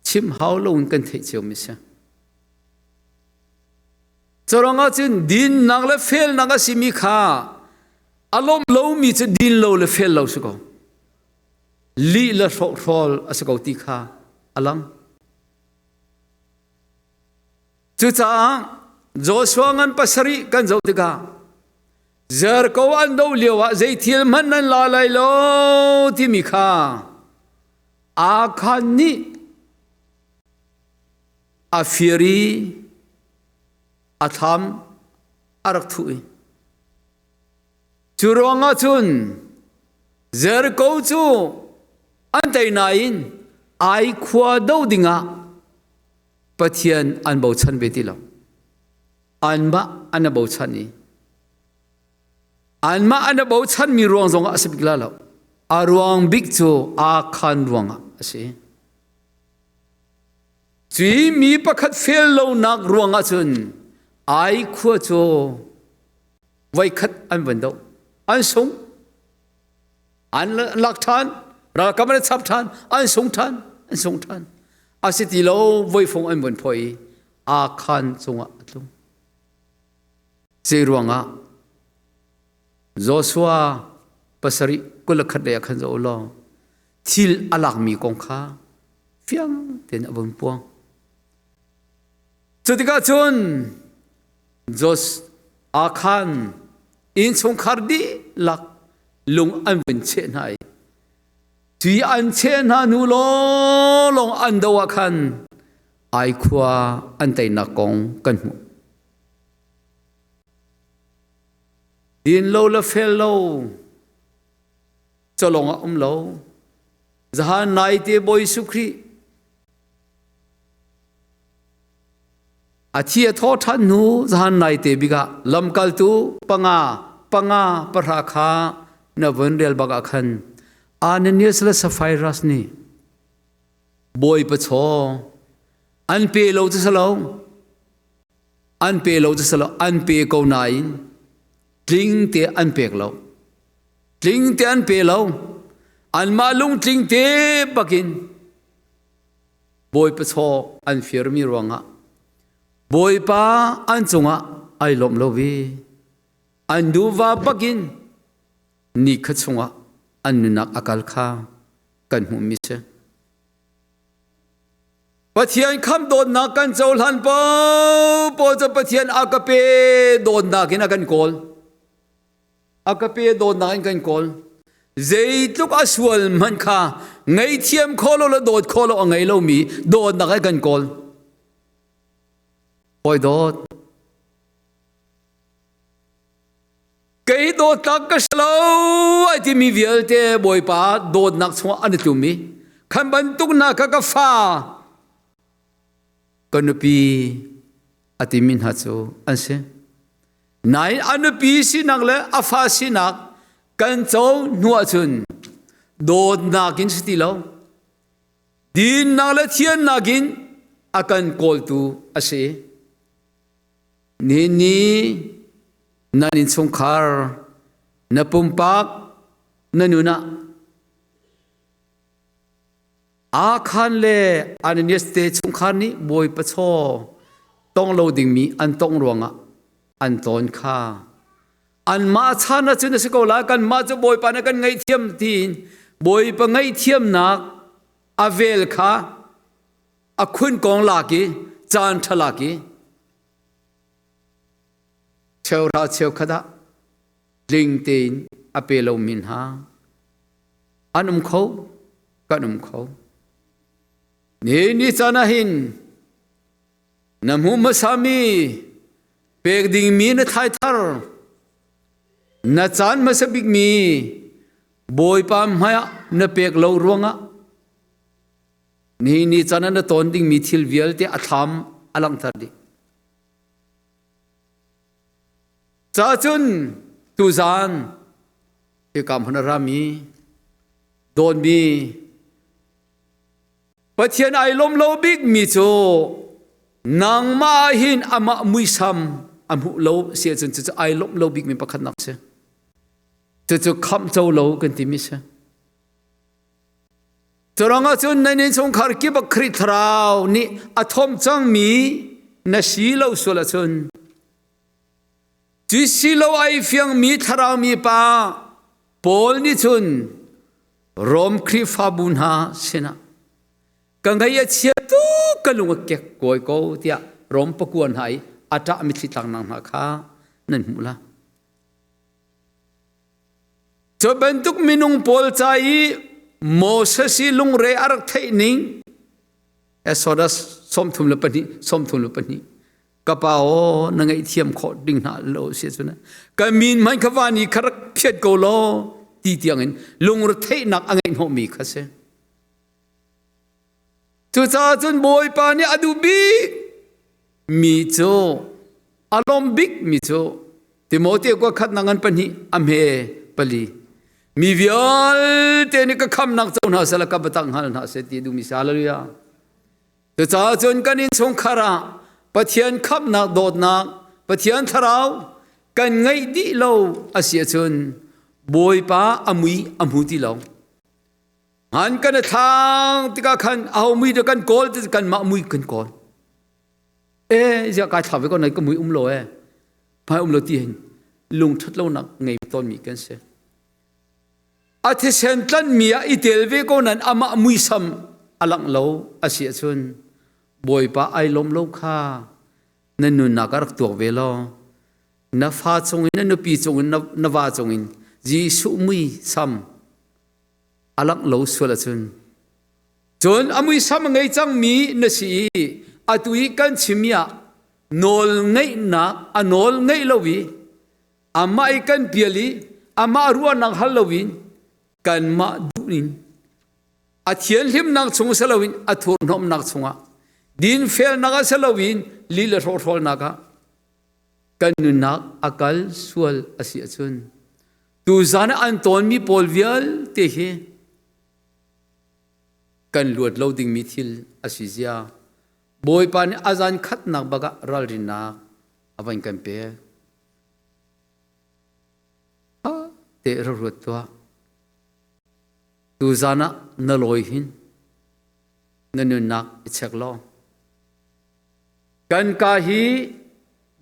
chim hau lo kan thei cheu mi sa choranga chin din nak la fel nak asimi kha alom lo mi chu din lo le fel lo su ko li la rol asako ti kha alang chu cha joshua ngan pasari kan zo tiga zer ko an do lewa zai thil man nan la lai lo ti mi kha อาคันนี้อาฟิรีอาธรรมอารักถุยจุรวงอาจุนเจอร์กูจูอันใดนายนไอขวาดูดิงะปะเทียนอันบ่ชันเบติลาอันมาอันบ่ชันนี้อันมาอันบ่ชันมีรวงจงอาสิบิกลาลาอารวงบิกจูอาคันรวงอาสิจีมีประคัดเฟลโลนักรวงอาจุนไอขวาจูไว้คัดอันวันดูอันสงอันหลักฐานเรากำลังทับทานอันสงทานอันสงทานอาศัยที่เราไว้ฟงอันบนพอยอาคันสงะตุงเจรวงะโจชัวปัสริกุลขัดเดียขันโจลอทิลอลักมีกงข้าเฟียงเต็นอบนปวงจุดที่ก้าจุนโจสอาคันอินสงคาร์ดีหลักลงอันเป็นเช่นไรที่อันเช่นนูโลลงอันดาวคันไอขวาอันเตนักกงกันหูดินโลละเฟลโลจะลงอัมโลจะหานายเตบอยสุครีอาเทียทอทันนูจะหานายเตบิกะลำกัลตูปังาปราคานวันเรียลบักขันอันนี้สละสฟายรัสนี่บอยปะชออันเปโลจะสลาวอันเปโลจะสลาวอันเปกเอานายลิงเตอันเปกเราลิงเตอันเปเราอันมาลุงลิงเตปักินบอยปะชออันฟิร์มีรวงะบอยป้าอันจงะไอลมโลวีอันดูว่าปักินนี่ขจงะอันนักอากาศข้ากันหูมิเชปะเทียนคำโดนนักกันเจ้าหันปอจะปะเทียนอากาเปโดนนักกินกันกอลอากาเปโดนนักกันกอลเจตุกอสวลมันข้าไงเทียมโคโลละโดดโคโลไงเรามีโดนนักกันกอลปอยโดดเกยโดดนักก็สโลไอที่มีเวลเตบอยป้าโดดนักสวอันตุมีขันบรรทุกนักก็ฟ้ากันปีอติมินฮัตโซอันเซนายอันปีสินักเลอาฟ้าสินักกันเจ้าหนัวจุนโดดนักินสติเราดินนักเลเทียนนักินอากันโกลตูอาเซนี่นันอินสงคาร์นับปุ่มปักนันนุนะอาคันเลอันนี้สเตสงคาร์นี้บอยปะชอต้องเราดิ่งมีอันต้องรวงอ่ะอันตอนข้าอันมาชานะจุนสิกอลากันมาจะบอยปานะกันไงเทียมทีนบอยปะไงเทียมนักอเวลข้าอคุณกองลากีจานทลากีเชวราเชวขดาลิงตีนอเปโลมินหาอันเขากันเขานี่จานะหินน้ำหูมาสามีเปกดิ่งมีนไทยทาร์น้าจานมาสบิกมีบอยปามหายน้าเปกเลวรวงะนี่จานะน้าตอนดิ่งมีทิลเวลเตอธรรมอลังทาร์ดีจ้าจุนตุจานเอกามพนรามีโดนมีปะเทียนไอลมโลบิกมีโจนางมาหินอามามุยซัมอามุโลเสียจนจะไอลมโลบิกมีประคันนักเสจะคำเจ้าโลกันที่มิเสจะรองอาจุนในนิสงคาร์กิบคริตราวนี่อาทอมจังมีนาชีโลสุลจุนจิสิโลไอเฟียงมีทราวมีปาปอลนิจุนรอมคริฟาบุนหาเสนากังไงเชียตุกลุงเก็กกอยกูเตียรอมปะกวนให้อาจจะมิสิตังนังหาข้านั่นมุละจะเป็นทุกมินุงปอลใจ โมเสสลุงเรอารักเทนิงเอสโซดัสสมทุมลปนีสมทุมลปนีกระเป๋านังไอเทียมขอดิ่งหาโลเสียสุนะกามินมันขวานีครักเพียดโกโลตีเตียงเงินลุงรเทนักอังเงินหอมีข้าเสทุกท่าจนบอยปานีอดูบีมีโจอารมณ์บิ๊กมีโจติโมเตก็ขัดนังอันปนีอเมปลีมีวิอลเตนิก็คำนักเจ้าหน้าสละกับตังหันหาเสตีดูมิสาลเลยทุกท่าจนกันอินสงขราปะเทียนขับนักโดดนักปะเทียนทราวกันไงดีเราอาเซียชนบอยป้าอมุยอมุติเราหันกันทางที่กันขันเอามุยเดียวกันกอลที่กันมามุยกันกอลจะการทำไปก็ไหนก็มุยโลพายโลตีเห็นลุงทัดเราหนักไงตอนมีกันเสียอาทิเซนตันมีอิเตลเวก็นั้นอามามุยซ้ำอลังเราอาเซียชนบอยป้าไอลมโลค่านั่นนุนนักรักตัวเวลานับฟ้าจงอินนับปีจงอินนับว่าจงอินจีสุมุยซ้ำอลังเราสวดจนอามุยซ้ำไงจังมีนสีอาตุยกันชิมยาโนลไงนักโนลไงลวีอามาไอกันเปียลีอามารัวนักฮัลลวินกันมาดูนินอาเทียนลิมนักชงสลวินอาทุนนมนักชงดินเฟลนักสลวินลีลโรโรนักกันนุนักอากาลสวลอาศัยชนตูจานอันตอนมีพอลวิลเตะกันลวดเลาดิ่งมิทิลอาศัยบอยปานอาจารย์ขัดนักบักรัลรินักอวันกันเปย์เตะรถตัวตูจานนลอยหินนันนุนักเช็คล้อกันกาฮี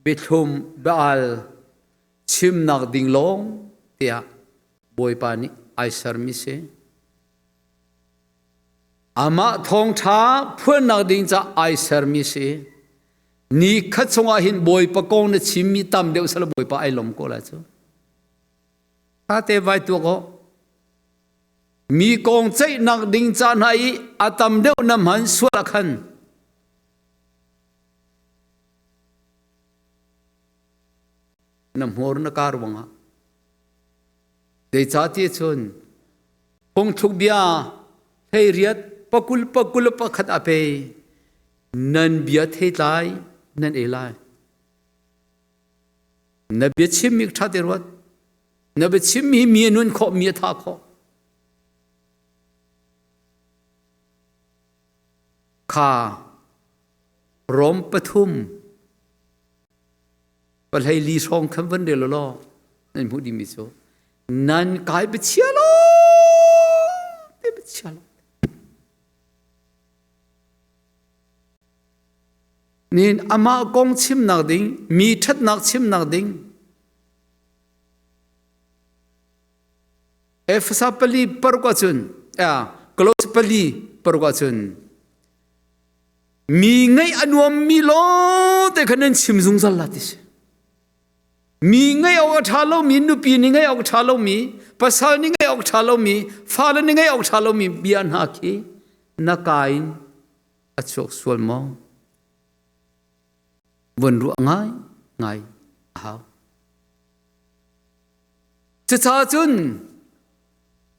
บิทุมเบลชิมนักดิ่งลงเตียบอยปานีไอซาร์มิเซอามาทองท้าเพื่อนนักดิ่งจะไอซาร์มิเซนี่ขัดสงหินบอยปะกงเนี่ยชิมมีตำเดียวสละบอยปะไอลมก็แล้วจ้ะถ้าเตะไว้ตัวก็มีกองใจนักดิ่งจะไหนอาตำเดียวน้ำมันสวดขันน้ำหัวนักการวังเดชาติชนพงทุกเบียให้เรียดปกุลปขัดอเปนันเบียให้ตายนันเอลายนับเบียชิมมิกทัดเดรวัดนับเบียชิมมีนุนขอมีท่าขอข้ารมปทุมปลายลีสองคำวันเดียวล้อนั่นพูดดีมิโซนั่นกายไปเชียร์ล้อไปเชียร์ล้อนี่อามากงชิมนักดิ่งมีทัดนักชิมนักดิ่งเอฟซาปลีปรกว่าจุนกลอสปลีปรกว่าจุนมีไงอันวมมีล้อแต่ขณะชิมซุงสัลลัดดิมีไงออกชาโลมีนุปีนี่ไงออกชาโลมีภาษานี่ไงออกชาโลมีฟ้านี่ไงออกชาโลมีเบียนหักฮีนักไก่อชกสวลมองวันรุ่งไงฮาวจะท้าจุน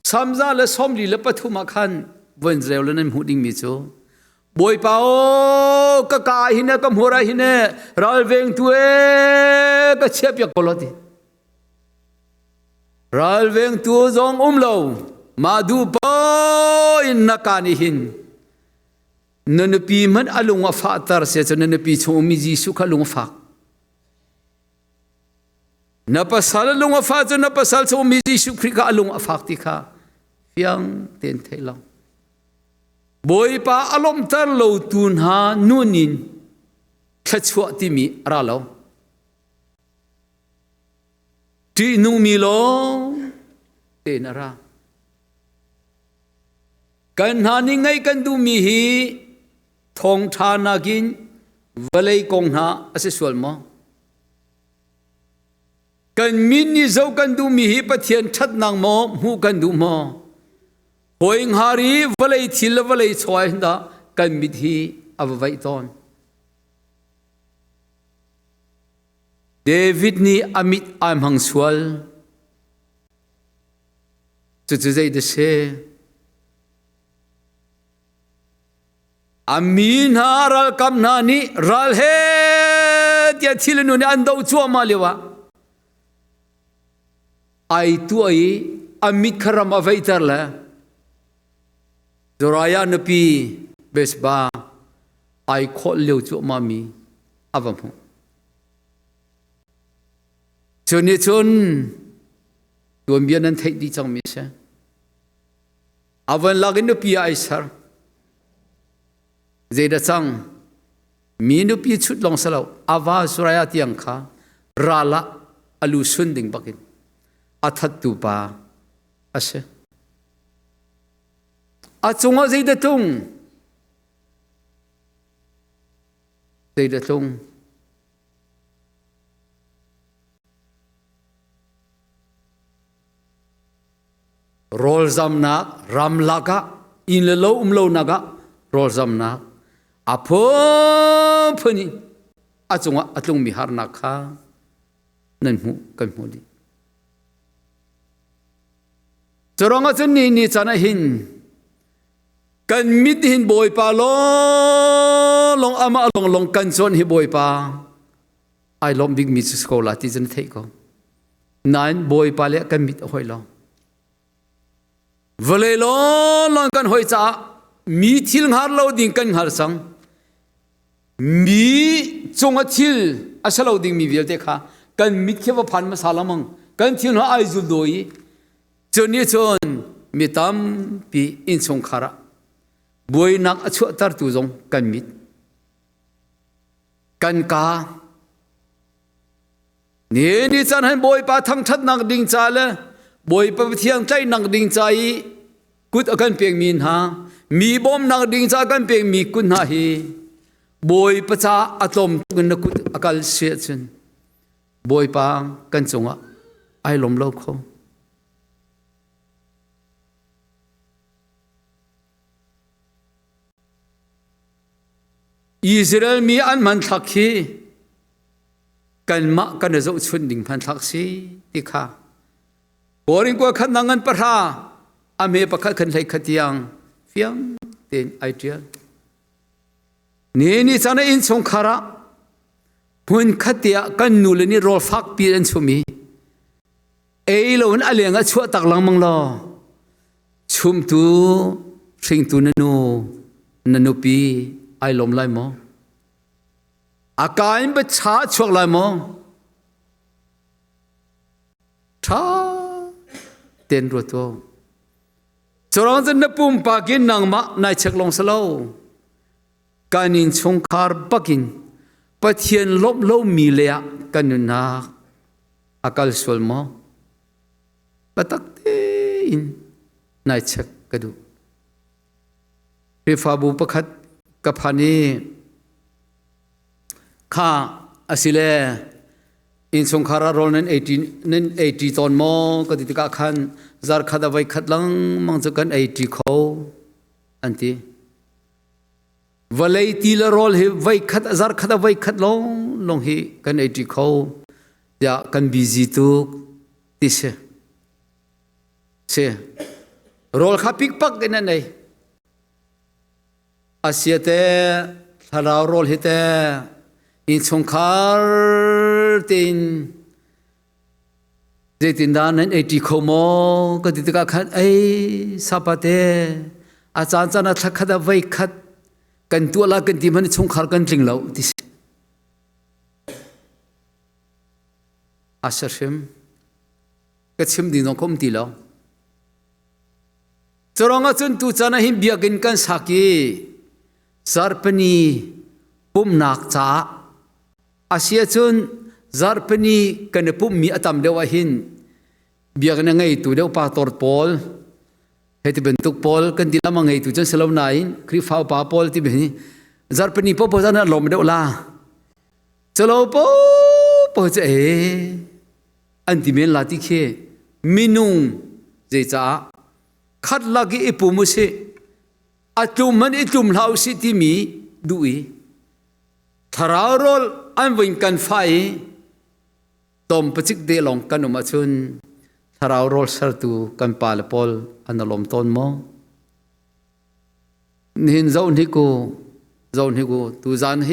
สามจาและสมลีและปฐุมขันวันเร็วแล้วนั่นหูดิ่งมิโซบอยเปาก็กายหินก็หัวไรหินเราเวงตัวก็เชียบยกกลอดีเราเวงตัวจงเลวมาดูปอยนักการหินนันปีมันอลุงฟ้าตาร์เสียจนนันปีชงมีจีสุขลุงฟ้านับภาษาลุงฟ้าจนนับภาษาชงมีจีสุขริกาลุงฟ้าติค่ะเพียงเต็นเทลังบอยป้าอารมณ์ตลอดตุนหานูนินขัดชัวติมีราลที่นูมีโลเตนรากันหานิไงกันดูมีฮีทองทานากินวลัยกงหาอาศัยส่วนมอกันมินนี่เจ้ากันดูมีฮีปะเทียนชัดนางมอหูกันดูมอ Hoing hari valai thil valai choi da kan mit hi avai ton David ni amit am hang sual chu zai de se amin haral kam na ni ral he tia thil nu ni an do chu ma lewa ai tu ai amit kharam avai tar la Doraya napi besba ai khol leu chu mami avam hu choni chon tuam bian an thei di chang mi se avan lagin napi ai sar zeda chang mi napi chut long salau ava suraya tiang kha rala alu sun ding bakin athat tu pa ase Achunga zayda tung Rol zamna ram laga in lo umlo naga rol zamna apo phani achunga atlung mi har na kha nan mu kan mu di Choranga chen ni chana hin kan mit hin boy pa long ama long kan chon hi boy pa ai lom big mit school ati chen thei ko nine boy pa le kan mit hoi lo vale long kan hoi cha mi thil ngar lo ding kan har sang mi chonga thil asalo ding mi vel te kha kan mit khe wa phan ma salamang kan thil no ai zul doi choni chon mi tam pi in chong khara Boy nak achu tar tu zong kan mit kan ka ni chan han boy pa thang that nak ding cha le boy pa thiang chai nak ding chai kut akan peng min ha mi bom nak ding cha kan peng mi kun ha hi boy pa cha atom kun na kut akal se chen boy pa kan chunga ai lom lo kho Israel mi an man thakhi kan ma kan zo chun ding phan thaksi tikha boring ko khan nangan parha ame pakha khan lai khatiang fiang ten idea ni chana in chong khara pun khatia kan nulani rol fak pi an chumi ei lon alenga chu tak lang mang lo chum tu thing tu nanu pi ai lom lai mo akain ba cha chok lai mo tha ten ro to chorang jan na pum pa kin nang ma nai chek long salo kanin chung khar bakin pathian lop lo mi le kanuna akal sol mo patak te in nai chek kadu ri fa bu pakhat kapani kha asile in songkhara rol nen 80 ton mo kaditika khan zar khada vai khatlang mangchakan 80 kho anti valai tila rol he vai khat zar khada vai khat long hi kan 80 kho ya kan busy tu tise se rol kha pik pak den nei asiate tharau rol hite in chongkhar tin jetin dan 80 khomo kaditika khat ai sapate achan chana thakhada vai khat kan tuala kan ti man chongkhar kan tringlo tis asarhem kachim din kom ti lo choronga chun tu chana him biakin kan saki zarpani pum nak cha asia chun zarpani kan pum mi atam dewa hin biak na ngai tu deu pa tor pol heti bentuk pol kan dilama ngai tu chen selo nain kri phau pa pol ti beni zarpani po po jana lom deu la chalo po che an ti men la ti khe minung je cha คัดลักอีปุ่มมุสิอาจุมมันอีจุมเหล่าสิที่มีดูอีทารารอลอันวิ่งกันไฟตอมปจิกเดลองกันอุมาชุนทารารอลสัตตูกันปาลปอลอันลมต้นมอนินเจ้านิกูตูจานเฮ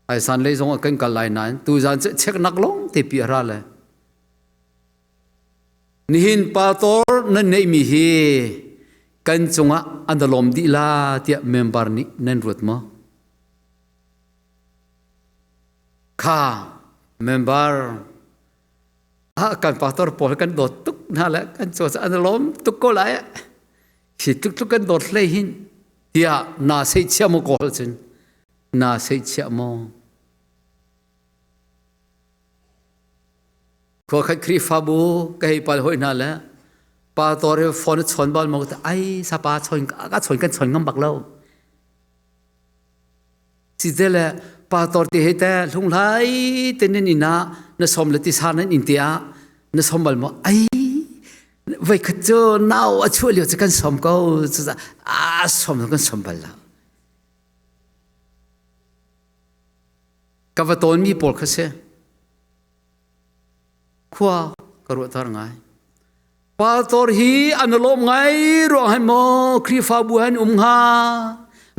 ไอสันเลยส่งกันกันไลนั้นตูจานเช็คนักลงที่ปีราเลยนินปาตอร์นั่นไม่มีเฮกันจงอันลมดีลาที่เมมเบอร์นี้นั่นรู้มั้ยข้าเมมเบอร์กันปาตอร์พอกันโดดตุกนั่นแหละกันจงอันลมตุกก็ไหลที่ตุกกันโดดเลยหินที่น่าเสียเชื่อมกอลจนน่าเสียเชื่อมขอใครครีฟาบูก็ให้ไปหอยนั่นแหละปาตอร์ฟอนชนบอลมองแต่ไอ้สปาชนก็ชนกันชนงั้นบักเล่าสิเดลปาตอร์ที่เหตุลุงไล่เต็นนี่นะนสมเลติสานันอินเดียนสมบอลมองไอ้ไว้ขจรน่าวช่วยเหลือจะกันสมก็จะสมกันสมบัลละกับว่าตอนมีปอลเขาเสียขวากระโดดทางไงปาตอร์ฮีอันลมไงรอให้มอครีฟาบุหันฮา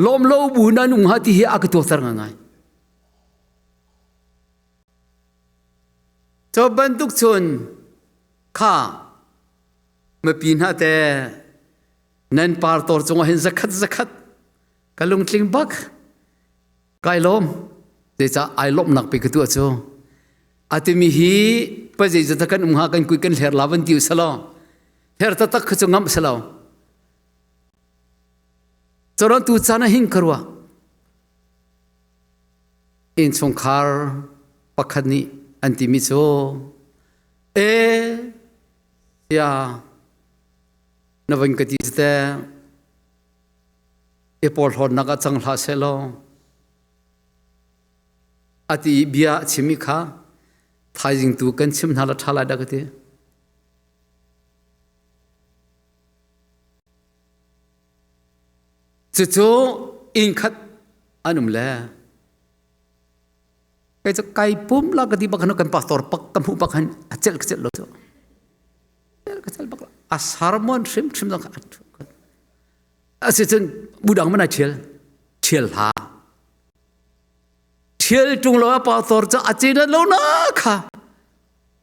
ลมโลบุนันฮาที่ฮีอักตัวทางไงเจ้าบรรทุกชนข้ามาปีนหาแต่นั่นปาตอร์จงเห็นสักกะลุงทลิงบักไกลมเดี๋ยวจะไอลมหนักไปกับตัวโจอาทิมีฮีไปจะตะกันหากันคุยกันเฮร์ลาวันติวสลาเฮร์ตะตักขจงงำสลาจรตุจานะหิงครัวอินสงคาร์ปักขันนี้อันติมิโซยานวันกติสเตปอลฮอนนักจังหลาเซลาอาทิเบียชิมิขาทายจิงตูกันชิมนาลทาลาดักเตจู่อินขัดอันนุ่มเล่ไอ้เจ้าไก่ปุ่มลากติบักนกันปาตอร์ปักกำหูปักหันเจลโลโซบักอาสารมอนชิมต้องขัดอาศัยจนบูดังมันเชียลหาเชียลจุงล้อปาตอร์จะอาเจนโลนักค่ะ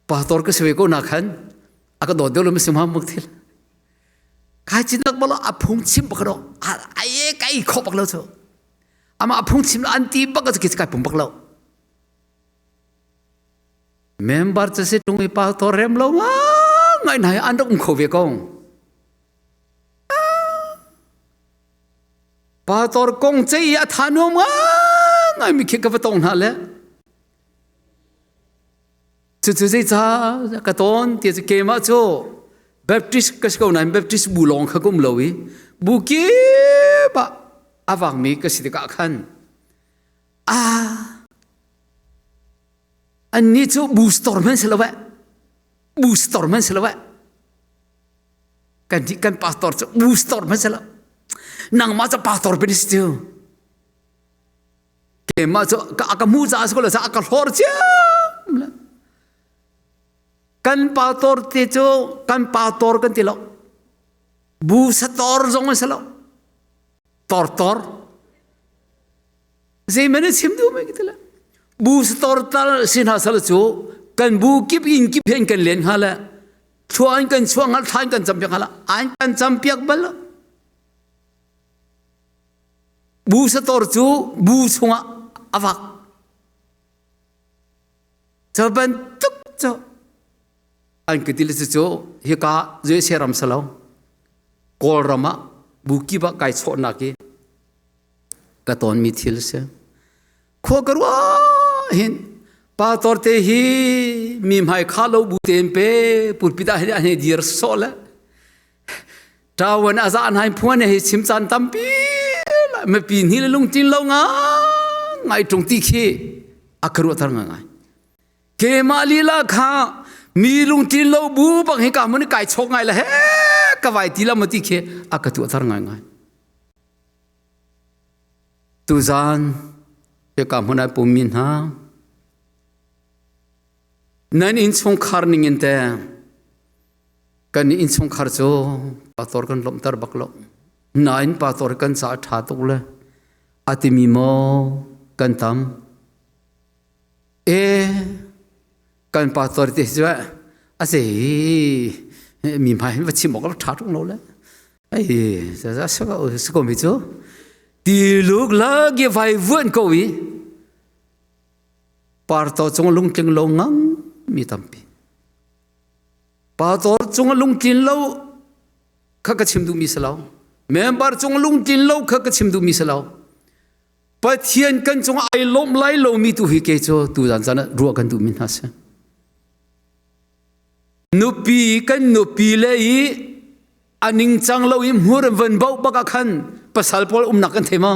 ปาตอร์ก็สวยก็นักขันอากาศโดดเดี่ยวเลยไม่สมหวังมุกทิลใครจินนักบอลอาพุ่งชิมปักเราไอ้ไก่ขบปักเราโซอามาพุ่งชิมอันตีปักก็จะกิจการปุ่มปักเราเมมเบอร์จะเสร็จตรงไอ้ปาตอร์เร็มเราไงไหนอันต้องขบเวกงปาตอร์กงเจียทานุมไงมีคิดกับตรงนั่นแหละจู่ๆจะกระต้นที่จะเกี่ยมาโจเบปติสก็สกาวนั้นเบปติสบุลองเขากุมลอยบุกี้ปะอาวังมีก็สิทธิ์กักขันอันนี้โจบูสตอร์มันเสลวะบูสตอร์มันเสลวะกันที่กันปาสตอร์บูสตอร์มันเสลวนางมาจะปาสตอร์เป็นสิ่งเกี่ยมาโจก็อาการมูจ้าสกุลจะอาการฮอร์เจ้ากันปาตอร์เตโจกันปาตอร์กันติโลบูสตอร์จงมันเสลวตอร์เซมันชิมดูไม่กี่ละบูสตอร์ตัลสินหาสลโจกันบูกิบอินกิบเห็นกันเลี้ยงฮะละชวนกันชวนกันทานกันจำเปียกฮะละอันกันจำเปียกบัลละบูสตอร์จูบูชงอาวักจะเป็นทุกโจอันกิติลิสโจเฮกาเจเซรัมสลาวกอลรามาบุกิบะไก่โซนักเกกตอนมิทิลเซขวกรัวเห็นปาตอร์เตฮีมีไม้ข้าวบุเต็มเป้ปุรพิดาเฮอันเฮดีร์โซละตาวันอาจารย์ให้พวนเฮชิมจันตัมปีไม่ปีนี้เลยลุงจินเราไงตรงที่เขอักรัวทางไงเกมาลีลาข้ามีลุงจินเราบูบังเฮกามันไก่ชกไงล่ะเฮ้ ka vai ti lam ti khe akatu thar ngai ngai tu zan pe ka huna pumin ha nan in chung khar ning in te kan in chung khar cho pator kan lom tar baklo nain pator kan sa tha tuk le atimi mo kan tam kan pator te jwa ase mi mai va chi mo ka tha tuk no le ai sa sa ko mi cho ti luk la ge vai vun ko wi par to chung lung king lo ngang mi tampi pa tor chung lung tin lo kha ka chim du mi salau member chung lung tin lo kha ka chim du mi salau pathian kan chung ai lom lai lo mi tu hi ke cho tu jan jana ru kan tu min ha se nupi kan nupi le i aning chang lo im hur van bau baka khan pasal pol nak kan thema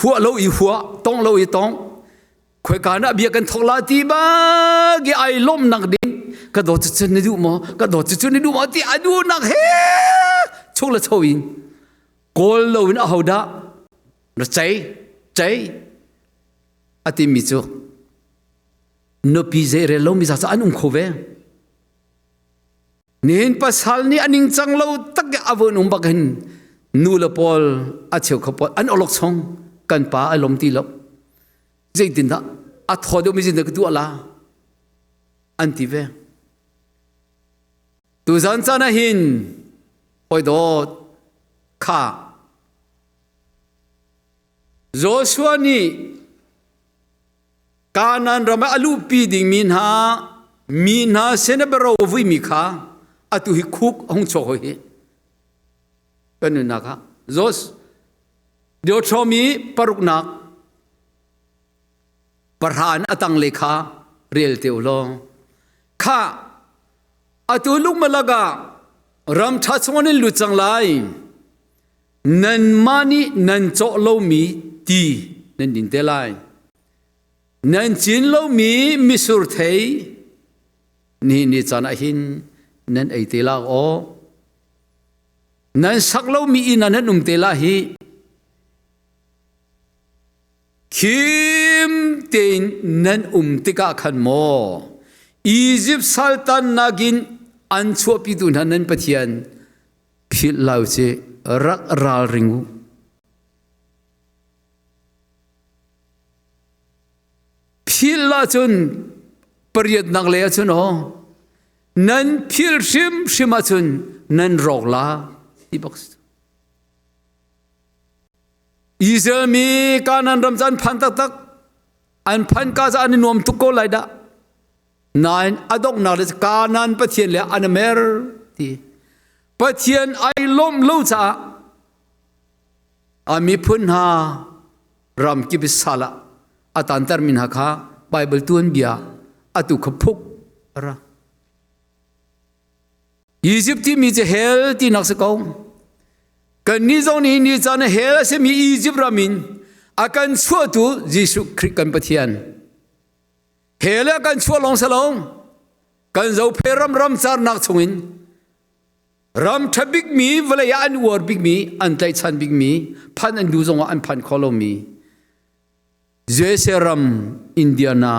hua lo i hua tong lo i tong khoi kana bia kan thokla ti ba gi ai lom nak ding ka do chu ni du mo ka do chu ni du mo ti adu nak he chula chowin kol lo in a hoda na chai ati mi chu no pi ze re lo mi sa an khove nin pasal ni aning chang lo tak avon bakin nu la pol a cheu khopol an olok chong kan pa alom ti lo zai tin da a thodo mi jin da tu ala anti ve tu zan chana hin oi do kha Joshua ni kanan rama alu pi ding min ha sene bero vui mi kha atu hi khuk hong cho hi kan na kha jos dio chomi paruk nak parhan atang lekha real teulo kha atu luk malaga ram tha chongin lu chang lai nan mani nan cho lo mi ti nan din te lai nan chin lo mi sur thei ni chana hin nan ai te la o nan sak lo mi in nan um te la hi kim ten nan tika khan mo Egypt sultan nagin an chua pi tu nan pathian phil lau che rak ral ringu phil la chun period nak le chun ho nan phil shima chun nan rok la i box Israel mi kanan ramzan phan tak an phan ka za an nom tu ko lai da nine adok na le kanan pathian le an mer ti pathian ai lom lo cha ami phun ha ram ki bisala atan tar min ha kha bible tuan bia atu khapuk ra Egypt mi je hel ti nak se ko kan ni zong ni chan hel se mi Egypt ramin akan chua tu Jesu Christ kan pathian hela kan chua long salong kan zo pheram ram char nak chungin ram thabik mi vela ya an wor big mi an tai chan big mi phan an du zong an phan kholo mi Jeseram Indiana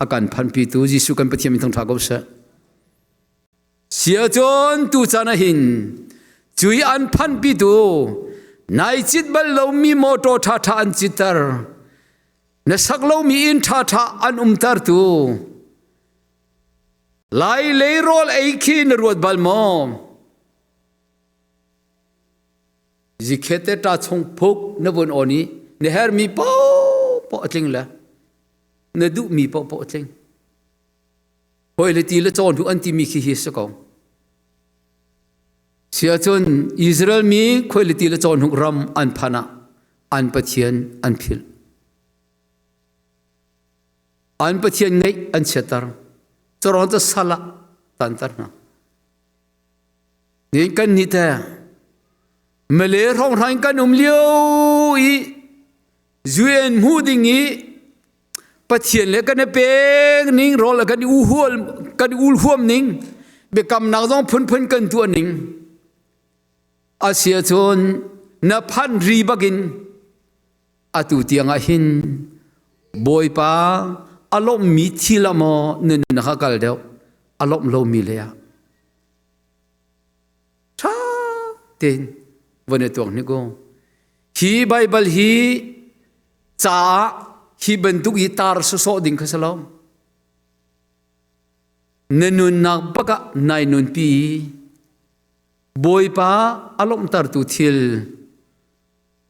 akan phan pi tu Jesu kan pathian mi thong tha go sa sia chon tu chana hin chui an phan pi tu nai chit bal lo mi moto tha tha an chitar na sak lo mi in tha tha an tar tu lai le rol ai khi na ruat bal mo zikhete ta chong phok na bon oni ne her mi po tling la na du mi po tling hoi le ti le chon du an ti mi khi hi sa ko sia chon Israel mi khoi le ti le chon huk ram an phana an pathian an phil an pathian ngai an chetar choron ta sala tan tar na ni kan ni ta mele rong rang kan liu i zuen mu ding i pathian le kan pe ning rol kan u hol kan ul huam ning be kam na zong phun phun kan tu ning asia chon na phan ri bagin atu tianga hin boy pa alom mi thilamo nen na kha kal deu alom lo mi le ya tha ten vone tong ni go hi bible hi cha hi bentuk hi tar so ding kha salom nenun nak baka nai nun pi boy pa alom tar tu thil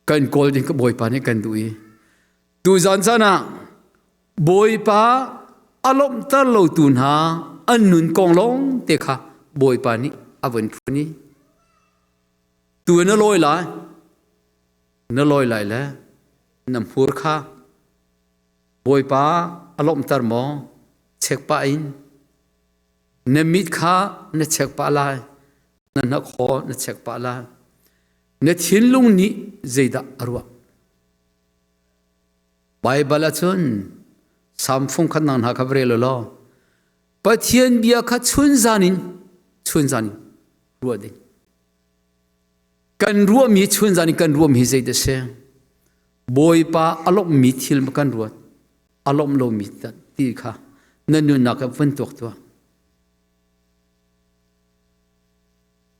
kan kol ding ka boy pa ni kan dui tu zan sana boy pa alom tar lo tun ha an nun kong long te kha boy pa ni avan phuni tu na loi lai la nam phur kha boy pa alom tar mo chek pa in ne mit kha ne chek pa lai na kho ne chek pa la ne thin lung ni zeida arwa bible achun samphung khan nan ha khabre lo pathian bia kha chun zanin ruwa ding kan ruwa mi chun zanin kan ruwa mi zeida se boy pa alom mi thil ma kan ruwa alom lo mi ta ti kha nanu na ka ven tok to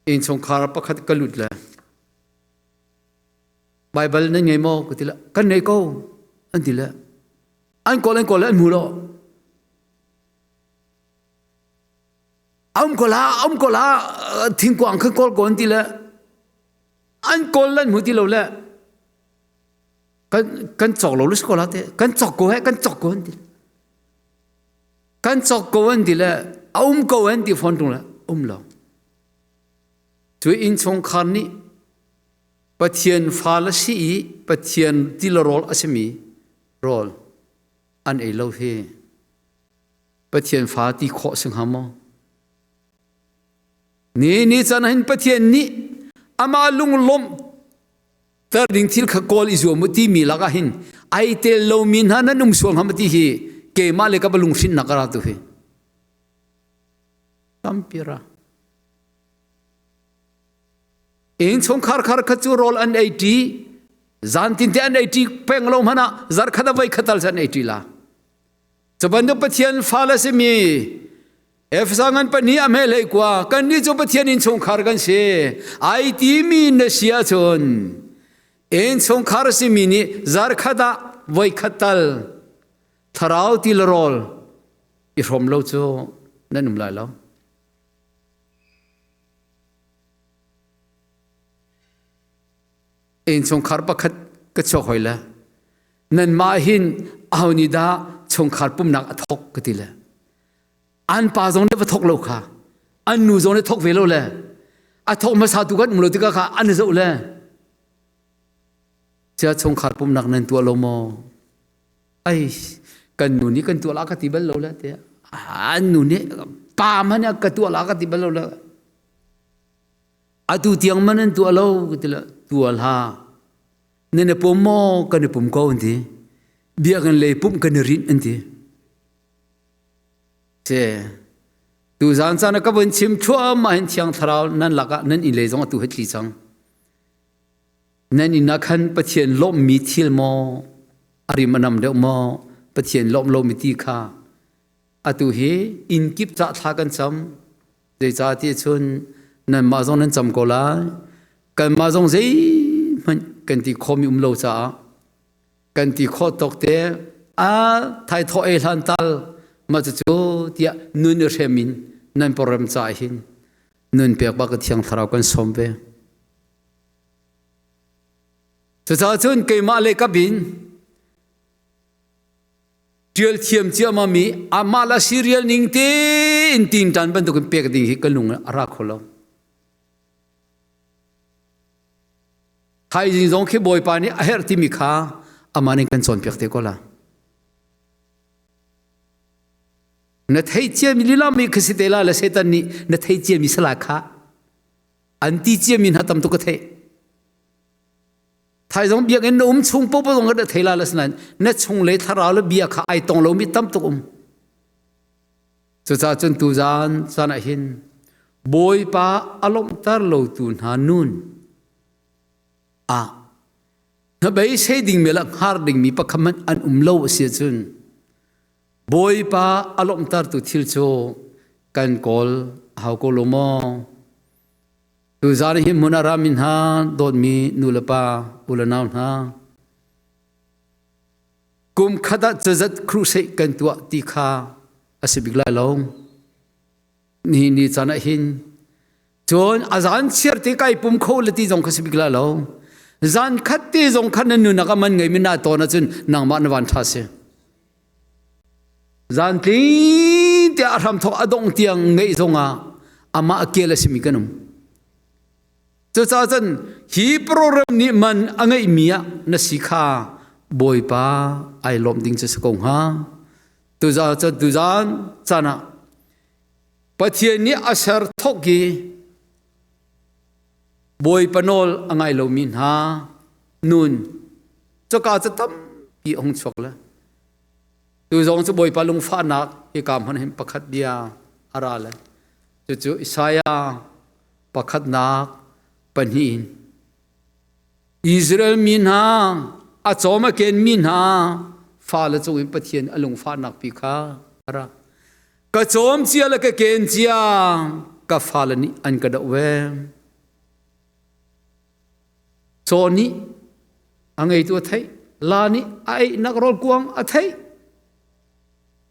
in chong khar pakhat kalut la bible na ngai mo ko tila kan nei ko an tila an ko an mu lo am ko la thing ko ang kol ko an tila an ko lan mu ti lo la kan chok lo lu ko la te kan chok ko an tila kan chok ko an tila ko an ti phon tung la lo tu in chong khan ni pathian falasi pathian tilrol asemi rol an ei lo he pathian fa ti kho sing hamo ni chan hin pathian ni ama lung lom tar ding thil kha kol izo muti mi laga hin ai tel lo min han num song hamati hi ke ma le ka balung sin nakara tu he tampira in chong khar khachu rol an 80 zan tin te an 80 penglom hana zar khada vai khatal san 80 la chabandu pathian fala se mi efsangan pani ame le kwa kan ni cho pathian in chong khar gan se ai ti mi na sia chon in chong khar se mi ni zar khada vai khatal tharau til rol I rom lo cho nanum lai lo in chong khar pakhat ka cho hoila nan ma hin aunida chong khar pum nak athok katila an pa zong ne thok lo kha an nu zong ne thok ve lo le athok ma sa tu kat mulo tika kha an zo le cha chong khar pum nak nan tu lo mo ai kan nu ni kan tu la ka ti bel lo le te an nu ne pa man ka tu la ka ti bel lo le atu tiang man tu lo katila tual ha nene pomo kan pum ko ndi bia kan le pum kan rin ndi che tu zan san ka bon chim thua ma hin thiang tharau nan laka nan I le jong tu hetli chang nan ina khan pathian lom mi thil mo ari manam de mo pathian lom lo mi ti kha atu he in kip cha tha kan cham de cha ti chun nan ma jong nan cham ko la kan ma jong zai man kan ti khomi lo cha kan ti kho tok te a thai tho e han tal ma chu tia nun remin nan program cha hin nun pek ba ka thiang tharau kan sombe cha chun ke ma le ka bin tiel thiam chia ma mi amala serial ning te in tin tan ban to kan pek ding hi kalung ara kholo hai jing zong khi boy pa ni a her ti mi kha amani kan chon pek te ko la na thei che mi lila mi khisi te la la setan ni na thei che mi sala kha an ti che min hatam to ka the thai zong biak en chung po po zong ga thei la la snan na chung le thara la bia kha ai tong lo mi tam to chu จุดจนตูจานจานหินบอยป้าอารมณ์ตาโลตุนหานุนถ้าไปใช้ดิ่งเมลักฮาร์ดิ่งมีปักคำมันอันโลเสียจุนบอยป้าอารมณ์ตาตุทิลโจกันกอลฮาวโกโลโมตูจานหินมุนารามินฮาโดนมีนูลปาอุลนาวฮากุมขดัดจัดครูเซกันตัวตีขาอาศัยบิกลาลงนี่จานหินจนอาจารย์เชื่อที่ใครปุ่มโคลตีจงอาศัยบิกลาลงจานขัดตีจงขันนุนักมันไงมินาตัวนั้นจนนางมันวันทัศน์จานที่ที่อารมณ์ทอกอดงเตียงไงจงอามาเกลสิมิกันนุ่มจะจานฮีโปรแกรมนี้มันอังไงมีอะนัสิกาบอยป้าไอลมดิ้งจะสกงฮะตุจานจานะปะเทียนนี้อาศัยทอกกีบอยปนอลอังไงลมินฮะนุนจะกาจะทำปีองชกละตุจงจะบอยปาลงฟ้านักอีกามหันเห็นประคัดเดียอะไรละจู่อิสายาประคัดนักปนินอิสราเอลมินฮะอาจอมาเกณฑ์มินฮาฟ้าละจงอินปะเทียนอลงฟ้านักปีข้าระกระโจมเจียละกะเกณฑ์เจียกะฟ้าละนี่อันกระดเวโซนี่อังไงตัวไทยลานี่ไอนักรบกวางอัไทย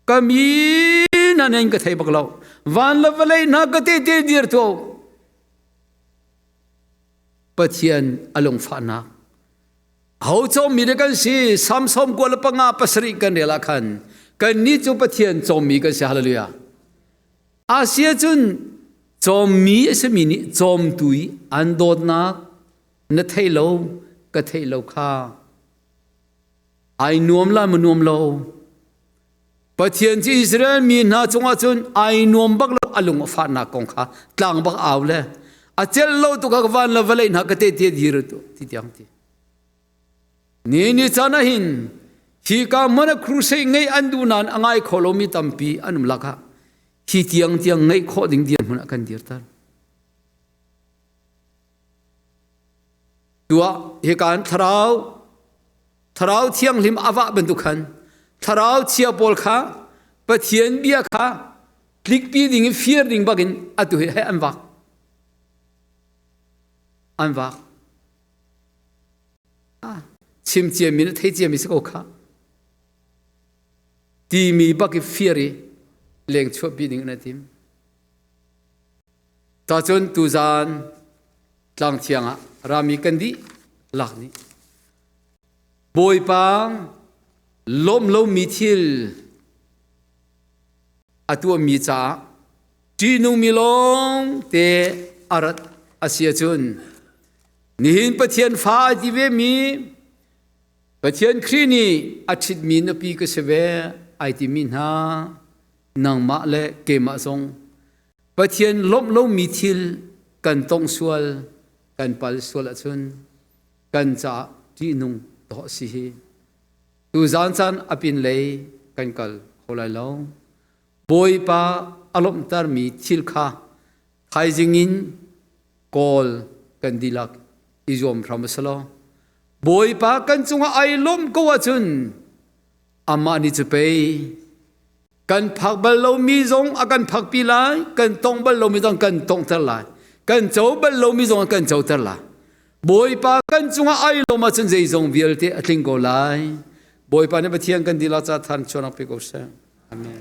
ก็มีนั่นเองก็ไทยบักเราวันละวันเลยนักเตะเดียร์ตัวปะเทียนอลงฟ้านักเขาจอมมีกันสิสามสมกวลปังอาปัสริกันเดลักขันกันนี้จุปะเทียนจอมมีกันสิฮาเลลูยาอาเซียจุนจอมมีเสมินิจอมตุยอันโดดนักนัทเทโลก็เทโลข้าไอ้นวมละมันนวมโลปะเทียนที่อิสราเอลมีนาจงอาจุนไอ้นวมบักโลอลุงฟ้านักกงข้าตลางบักเอาเลยอาเจลโลตุกวันละวันเลยนักเตะเดียร์ตัวที่เดียงที่นี่จานะหินที่กามันครูเซงไงอันดูนันอังไงโคโลมิตัมปีอันมุลักฮะที่เตียงไงโคดิ่งเดียนมันกันเดียร์ตันตัวเหตุการณ์ทราวเที่ยงลิมอาวะบรรทุกันทราวเชียบอลข้าปะเทียนเบียข้าคลิกปีดิ่งฟีร์ดิ่งบักินอัตุให้อันวักชิมเจียมินเทเจียมิสโกข้าที่มีบักฟีร์เลี้ยงชั่วปีดิ่งนั่นทีมตาจนตุจานหลังเที่ยงรามีกันดีหลักนี้บอยปังล้มมีทิลอตัวมีจ้าจีนุมีลงเตอารัตอาเซียจุนนิหินปะเทียนฟ้าที่เวมีปะเทียนครีนีอาทิตย์มีนปีกเสเวไอติมินฮานางมาเลเกมาซงปะเทียนล้มมีทิลกันตงสวลกันปัลสวลจุนกันจ้าจีนุงต่อสิตูจานอภินเลยกันกัลโคไลลงบอยป้าอารมณ์ตารมีทิลข้าไทยจิงินกอลกันดีลักอิจอมพระมุสลิมบอยป้ากันจงไอลมก็ว่าจุนอามานิจุเปกันพักบอลลูมีจงอากันพักปีไลกันตองบอลลูมีจงกันตองเท่าไรกันเจ้าบอลลูมีจงกันเจ้าเท่าไรบอยป้ากันจงไอลมมาจุนใจจงวิลเตอติงโกไลบอยป้าเนี่ยไปเที่ยงกันดีลักจะทันชวนอภิโกเซอาเมน